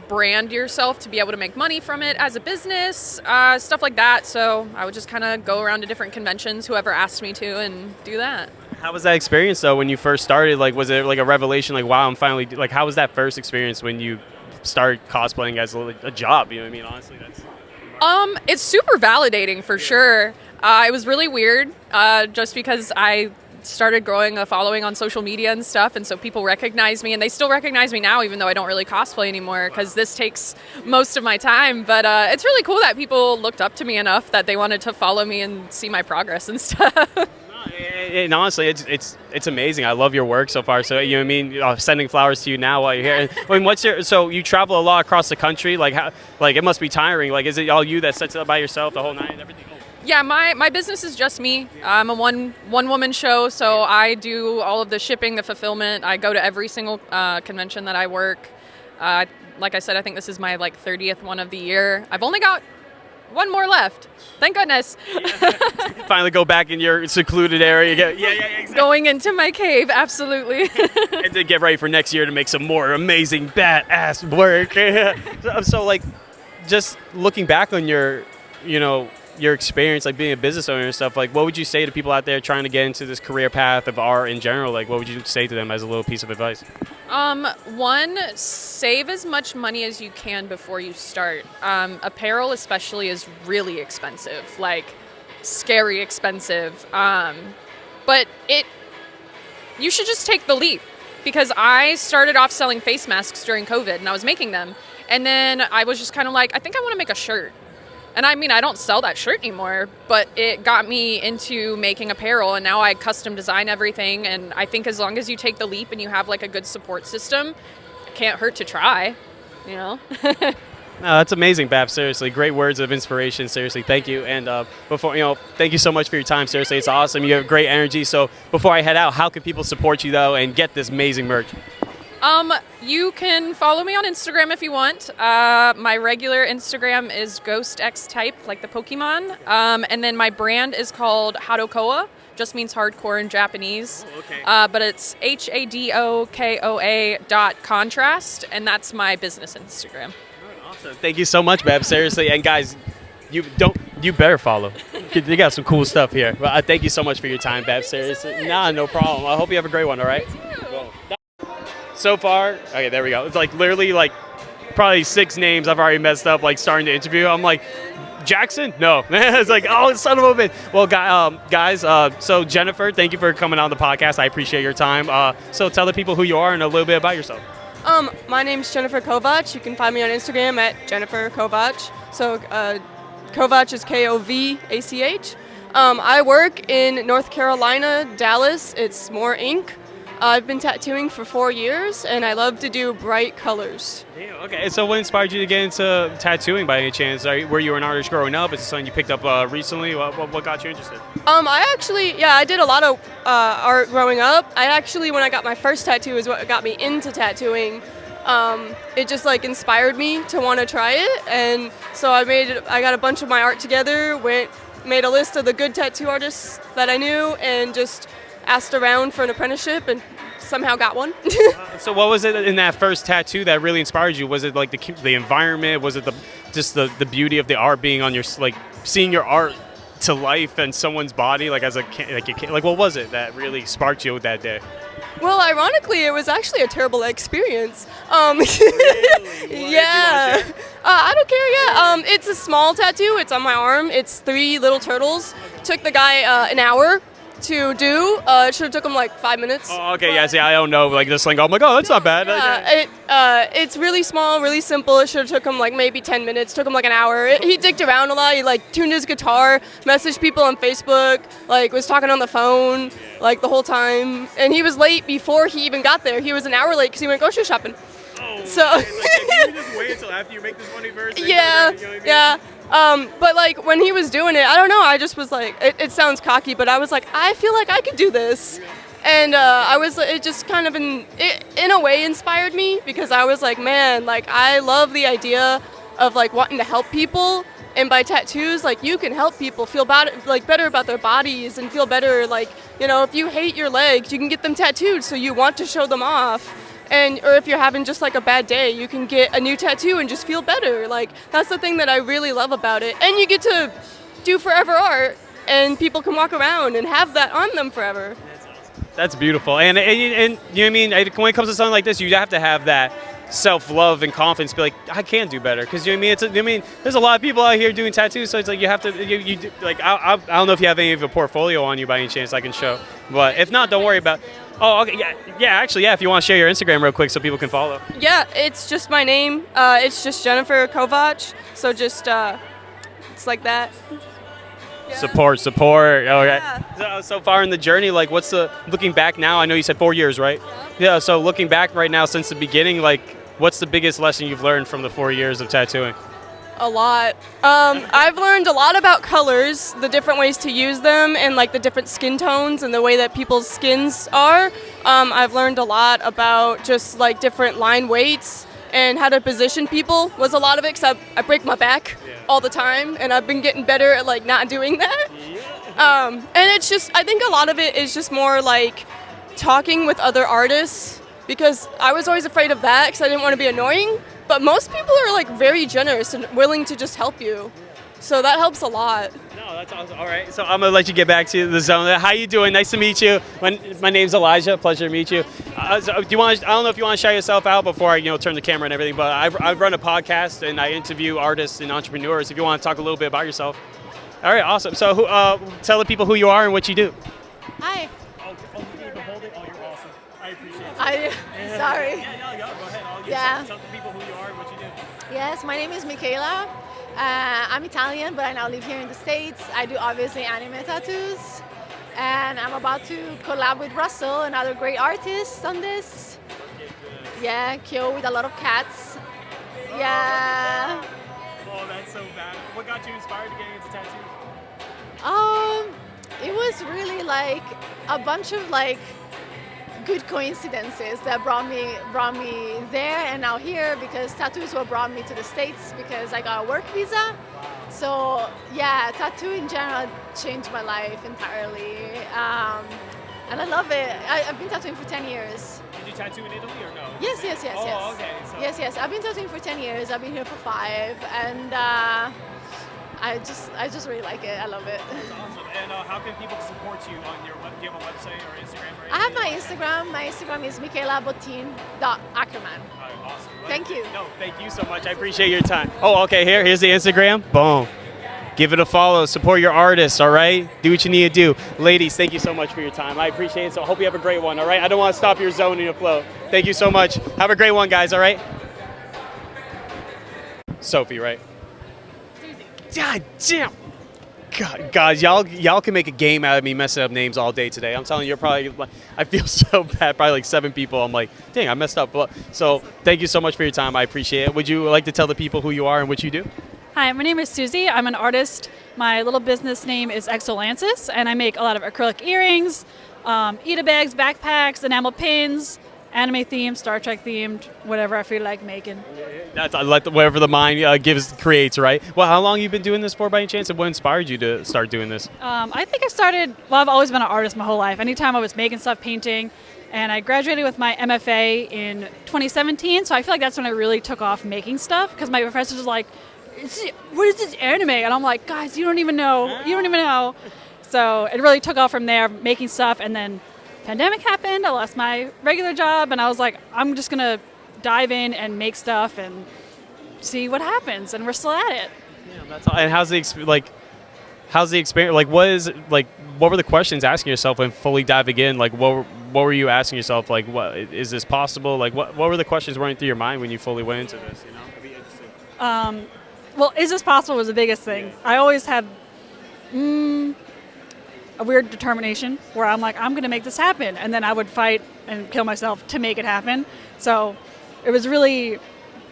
brand yourself to be able to make money from it as a business, stuff like that. So I would just kind of go around to different conventions, whoever asked me to, and do that. How was that experience though when you first started? Like, was it like a revelation? Like, wow, I'm finally like, how was that first experience when you started cosplaying as a job? You know what I mean? Honestly, that's. It's super validating for sure. It was really weird, just because I started growing a following on social media and stuff, and so people recognize me, and they still recognize me now, even though I don't really cosplay anymore, because this takes most of my time. But it's really cool that people looked up to me enough that they wanted to follow me and see my progress and stuff. And honestly, it's amazing. I love your work so far. So you know what I mean, sending flowers to you now while you're here. I mean, so you travel a lot across the country. Like how, like it must be tiring. Like is it all you that sets it up by yourself the whole night and everything? Yeah, my business is just me. I'm a one woman show, so I do all of the shipping, the fulfillment. I go to every single convention that I work. Like I said, I think this is my 30th one of the year. I've only got one more left. Thank goodness. Finally go back in your secluded area. Exactly. Going into my cave, absolutely. And to get ready for next year to make some more amazing badass work. So like, just looking back on your experience, like being a business owner and stuff, like what would you say to people out there trying to get into this career path of art in general? Like what would you say to them as a little piece of advice? One, save as much money as you can before you start. Apparel especially is really expensive, like scary expensive. But you should just take the leap, because I started off selling face masks during COVID and I was making them. And then I was just kind of like, I think I want to make a shirt. And I mean, I don't sell that shirt anymore, but it got me into making apparel, and now I custom design everything. And I think as long as you take the leap and you have a good support system, it can't hurt to try, No, that's amazing, Bab. Seriously, great words of inspiration. Seriously, thank you. And thank you so much for your time. Seriously, it's awesome. You have great energy. So before I head out, how can people support you though and get this amazing merch? You can follow me on Instagram if you want. My regular Instagram is GhostXType, like the Pokemon. And then my brand is called Hadokoa, just means hardcore in Japanese. Oh, okay. But it's HADOKOA.contrast, and that's my business Instagram. Awesome. Thank you so much, Bab. Seriously, and guys, you better follow. You got some cool stuff here. Well, thank you so much for your time, Bab. Seriously, no problem. I hope you have a great one. All right. So far, okay, there we go. It's literally probably 6 names I've already messed up, starting to interview. I'm like, Jackson? No. It's oh, son of a bitch. Well, guys, so Jennifer, thank you for coming on the podcast. I appreciate your time. So tell the people who you are and a little bit about yourself. My name's Jennifer Kovac. You can find me on Instagram at Jennifer Kovac. So Kovac is K-O-V-A-C-H. I work in North Carolina, Dallas. It's More Ink. I've been tattooing for 4 years, and I love to do bright colors. Damn, okay, so what inspired you to get into tattooing by any chance? Were you an artist growing up? Is it something you picked up recently? What got you interested? I did a lot of art growing up. When I got my first tattoo is what got me into tattooing. It just inspired me to want to try it, and so I got a bunch of my art together, made a list of the good tattoo artists that I knew, and just asked around for an apprenticeship and somehow got one. So what was it in that first tattoo that really inspired you? Was it the environment? Was it the beauty of the art being on your seeing your art to life and someone's body what was it that really sparked you that day? Well, ironically, it was actually a terrible experience. Really? Yeah. I don't care. Yeah. It's a small tattoo. It's on my arm. It's 3 little turtles. Took the guy an hour to do. It should have took him 5 minutes. Oh, okay, yeah, see, I don't know, this thing, oh my god, that's not bad. It's really small, really simple. It should have took him maybe 10 minutes, took him an hour. He dicked around a lot. He tuned his guitar, messaged people on Facebook, was talking on the phone, the whole time. And he was late before he even got there. He was an hour late because he went grocery shopping. Oh, so can you just wait until after you make this money first? Yeah, yeah. But when he was doing it, I don't know, I just was it sounds cocky, but I was I feel like I could do this. And it just kind of in a way inspired me, because I was man, I love the idea of wanting to help people. And by tattoos, you can help people feel better about their bodies and feel better. If you hate your legs, you can get them tattooed so you want to show them off. Or if you're having just a bad day, you can get a new tattoo and just feel better. That's the thing that I really love about it. And you get to do forever art, and people can walk around and have that on them forever. That's beautiful. And you know what I mean? When it comes to something like this, you have to have that self-love and confidence, be I can do better. Because you know what I mean? There's a lot of people out here doing tattoos, so it's you have to, I don't know if you have any of a portfolio on you by any chance I can show. But if not, don't worry about it. Oh, okay, actually, if you want to share your Instagram real quick so people can follow. Yeah, it's just my name. It's just Jennifer Kovac, so just, it's like that. Support. Okay. So far in the journey, like, what's the looking back now? I know you said 4 years, right? Yeah. So looking back right now since the beginning, like, what's the biggest lesson you've learned from the 4 years of tattooing? A lot. I've learned a lot about colors, the different ways to use them, and like the different skin tones and the way that people's skins are. I've learned a lot about just like different line weights and how to position people. Was a lot of it because I break my back all the time, and I've been getting better at like not doing that. And it's just, I think a lot of it is just more like talking with other artists, because I was always afraid of that because I didn't want to be annoying. But most people are like very generous and willing to just help you. So that helps a lot. No, that's awesome. All right, so I'm gonna let you get back to the zone. How you doing? Nice to meet you. My name's Elijah. Pleasure to meet you. So do you want? I don't know if you want to shout yourself out before I, turn the camera and everything. But I run a podcast and I interview artists and entrepreneurs. If you want to talk a little bit about yourself. All right, awesome. So tell the people who you are and what you do. Hi. Oh, you're awesome. I appreciate it. Sorry. Yeah, go ahead. Tell the people who you are and what you do. Yes, my name is Michaela. I'm Italian, but I now live here in the States. I do obviously anime tattoos. And I'm about to collab with Russell, another great artist, on this. Yeah, Kyo with a lot of cats. Yeah. Oh, that's so bad. What got you inspired to getting into tattoos? It was really like a bunch of like good coincidences that brought me there and now here, because tattoos what brought me to the States because I got a work visa. So yeah, tattoo in general changed my life entirely, and I love it. I've been tattooing for 10 years. Did you tattoo in Italy or no? Yes. Oh, okay. So. Yes. I've been tattooing for 10 years. I've been here for 5, and I just really like it. I love it. That's awesome. And how can people support you on your web? Do you have a website or Instagram or anything? I have my Instagram. My Instagram is michaelabotin.ackerman. All right, awesome. Thank you. No, thank you so much. I appreciate your time. Oh, okay. Here's the Instagram. Boom. Give it a follow. Support your artists, all right? Do what you need to do. Ladies, thank you so much for your time. I appreciate it. So I hope you have a great one, all right? I don't want to stop your zone and your flow. Thank you so much. Have a great one, guys, all right? Sophie, right? God damn. God, guys, y'all can make a game out of me messing up names all day today. I'm telling you, you're probably, I feel so bad. Probably like 7 people. I'm like, dang, I messed up. So thank you so much for your time. I appreciate it. Would you like to tell the people who you are and what you do? Hi, my name is Susie. I'm an artist. My little business name is Exolansis, and I make a lot of acrylic earrings, Ita bags, backpacks, enamel pins, anime themed, Star Trek themed, whatever I feel like making. That's whatever the mind creates, right? Well, how long have you been doing this for by any chance, and what inspired you to start doing this? I think I started, I've always been an artist my whole life. Anytime I was making stuff, painting, and I graduated with my MFA in 2017, so I feel like that's when I really took off making stuff, because my professors was like, what is this anime? And I'm like, guys, you don't even know. So it really took off from there, making stuff, and then pandemic happened. I lost my regular job, and I was like, I'm just gonna dive in and make stuff and see what happens, and we're still at it. Yeah, that's all. And how's the experience? Like, what were the questions asking yourself when fully diving in? Like, what were you asking yourself? Like, what is this possible? Like, what were the questions running through your mind when you fully went into this? It'd be interesting. Well, is this possible was the biggest thing. I always had a weird determination where I'm like, I'm going to make this happen. And then I would fight and kill myself to make it happen. So it was really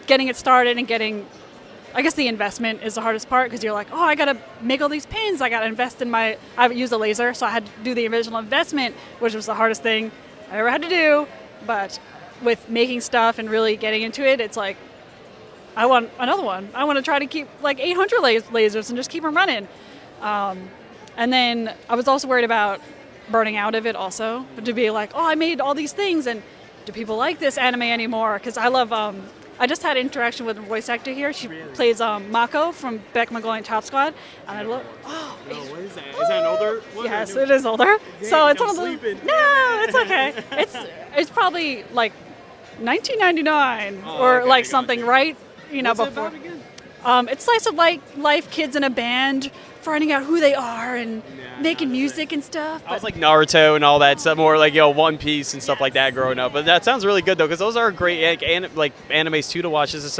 getting it started and getting, I guess the investment is the hardest part, because you're like, oh, I got to make all these pins. I got to invest in I use a laser, so I had to do the original investment, which was the hardest thing I ever had to do. But with making stuff and really getting into it, it's like, I want another one. I want to try to keep like 800 lasers and just keep them running. And then I was also worried about burning out of it also. To be like, oh, I made all these things, and do people like this anime anymore? Because I love, I just had interaction with a voice actor here. She plays Mako from Beck Mongolian Top Squad. And I love, what is that? Is that an older one? Yes, it is older. Dang, so it's I'm one of the, sleeping. no, it's okay. It's probably like 1999 or like something, right? What's before. It about again? It's slice of life, kids in a band, finding out who they are and making music and stuff. I was like Naruto and all that stuff, more like One Piece and stuff like that growing up. But that sounds really good though, because those are great animes too to watch. It's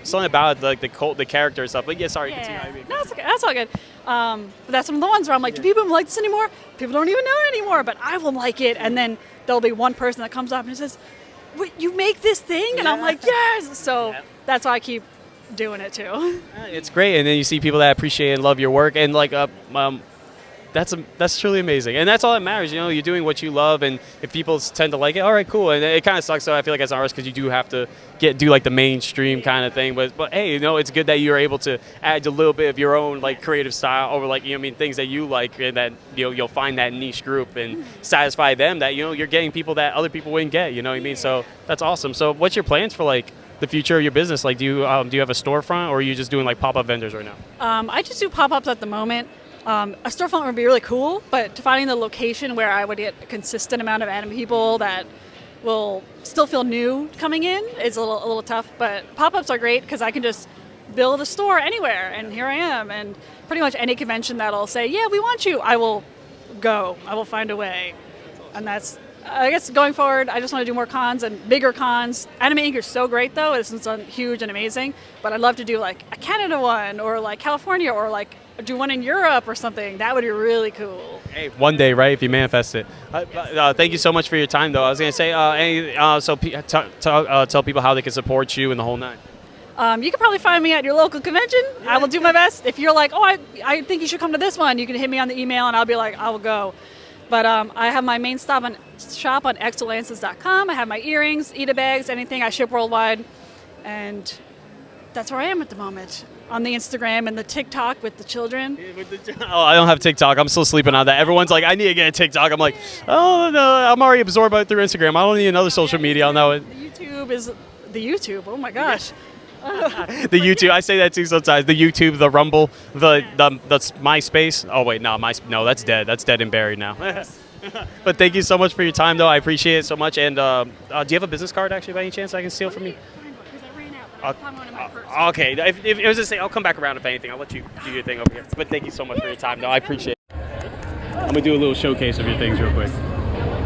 something about it, like the character and stuff. But yeah, sorry, continue. No, it's okay. That's all good. But that's one of the ones where I'm like, do people even like this anymore? People don't even know it anymore, but I will like it. And then there'll be one person that comes up and says, "Wait, you make this thing?" And I'm like, yes. So that's why I keep doing it too. It's great, and then you see people that appreciate and love your work, and like that's truly amazing, and that's all that matters. You know, you're doing what you love, and if people tend to like it, all right, cool. And it kind of sucks, though. I feel like as an artist, because you do have to do like the mainstream kind of thing. But hey, you know, it's good that you're able to add a little bit of your own like creative style over like, you know, what I mean, things that you like, and that, you know, you'll find that niche group and satisfy them. That, you know, you're getting people that other people wouldn't get. You know what I mean? So that's awesome. So what's your plans for like the future of your business? Like, do you have a storefront, or are you just doing like pop-up vendors right now? I just do pop-ups at the moment. A storefront would be really cool, but finding the location where I would get a consistent amount of anime people that will still feel new coming in is a little tough. But pop-ups are great because I can just build a store anywhere, and here I am. And pretty much any convention that'll say, yeah, we want you, I will go. I will find a way. And that's, I guess, going forward, I just want to do more cons and bigger cons. AnimeInk is so great, though. It's huge and amazing. But I'd love to do like a Canada one, or like California, or like do one in Europe or something. That would be really cool. Hey, one day, right, if you manifest it. Thank you so much for your time, though. I was going to say, tell people how they can support you and the whole nine. You can probably find me at your local convention. I will do my best. If you're like, oh, I think you should come to this one, you can hit me on the email, and I'll be like, I will go. But I have my main shop on exolances.com. I have my earrings, Eda bags, anything. I ship worldwide. And that's where I am at the moment. On the Instagram and the TikTok with the children. Oh, I don't have TikTok. I'm still sleeping on that. Everyone's like, I need to get a TikTok. I'm like, oh, no, I'm already absorbed by it through Instagram. I don't need another social media. I'll know it. The YouTube is the YouTube. Oh, my gosh. The YouTube. I say that too sometimes. The YouTube, the Rumble, the MySpace. Oh, wait, no, that's dead. That's dead and buried now. But thank you so much for your time, though. I appreciate it so much. And do you have a business card, actually, by any chance I can steal from you? Okay, if it was to say, I'll come back around if anything. I'll let you do your thing over here. But thank you so much for your time, though. I appreciate it. I'm gonna do a little showcase of your things real quick.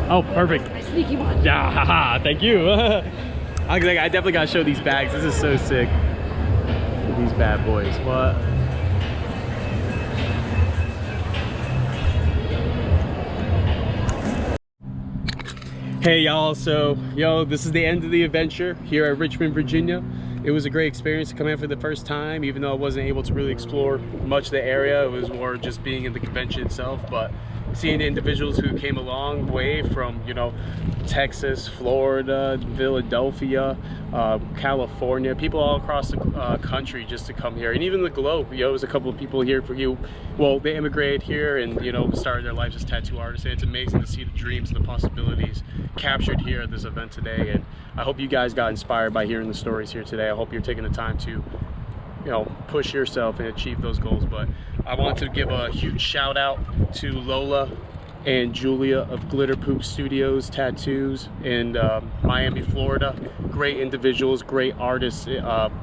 Oh, perfect. Sneaky one. Yeah, haha, thank you. I definitely gotta show these bags. This is so sick. These bad boys. What? Hey y'all, so this is the end of the adventure here at Richmond, Virginia. It was a great experience to come in for the first time, even though I wasn't able to really explore much of the area. It was more just being in the convention itself, but seeing the individuals who came a long way from, you know, Texas, Florida, Philadelphia, California, people all across the country just to come here, and even the globe. You know, there was a couple of people here for you. Well, they immigrated here and, you know, started their lives as tattoo artists, and it's amazing to see the dreams and the possibilities captured here at this event today. And I hope you guys got inspired by hearing the stories here today. I hope you're taking the time to, you know, push yourself and achieve those goals. But I want to give a huge shout out to Lola and Julia of Glitter Poop Studios Tattoos in Miami, Florida. Great individuals, great artists.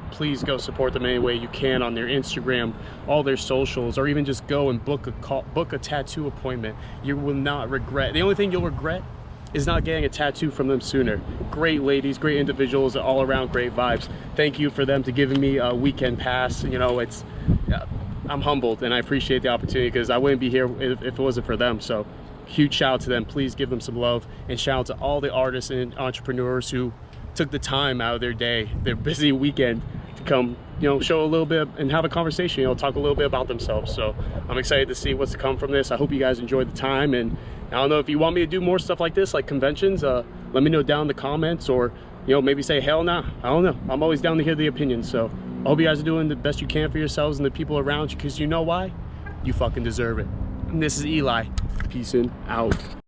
Please go support them any way you can on their Instagram, all their socials, or even just go and book a tattoo appointment. You will not regret. The only thing you'll regret is not getting a tattoo from them sooner. Great ladies, great individuals, all around great vibes. Thank you for them to giving me a weekend pass. You know, I'm humbled, and I appreciate the opportunity, because I wouldn't be here if it wasn't for them. So huge shout out to them. Please give them some love, and shout out to all the artists and entrepreneurs who took the time out of their day, their busy weekend, to come, you know, show a little bit and have a conversation, you know, talk a little bit about themselves. So I'm excited to see what's to come from this. I hope you guys enjoyed the time, and I don't know if you want me to do more stuff like this, like conventions. Let me know down in the comments, or, you know, maybe say hell nah. I don't know. I'm always down to hear the opinions. So I hope you guys are doing the best you can for yourselves and the people around you, because you know why? You fucking deserve it. And this is Eli. Peace in, out.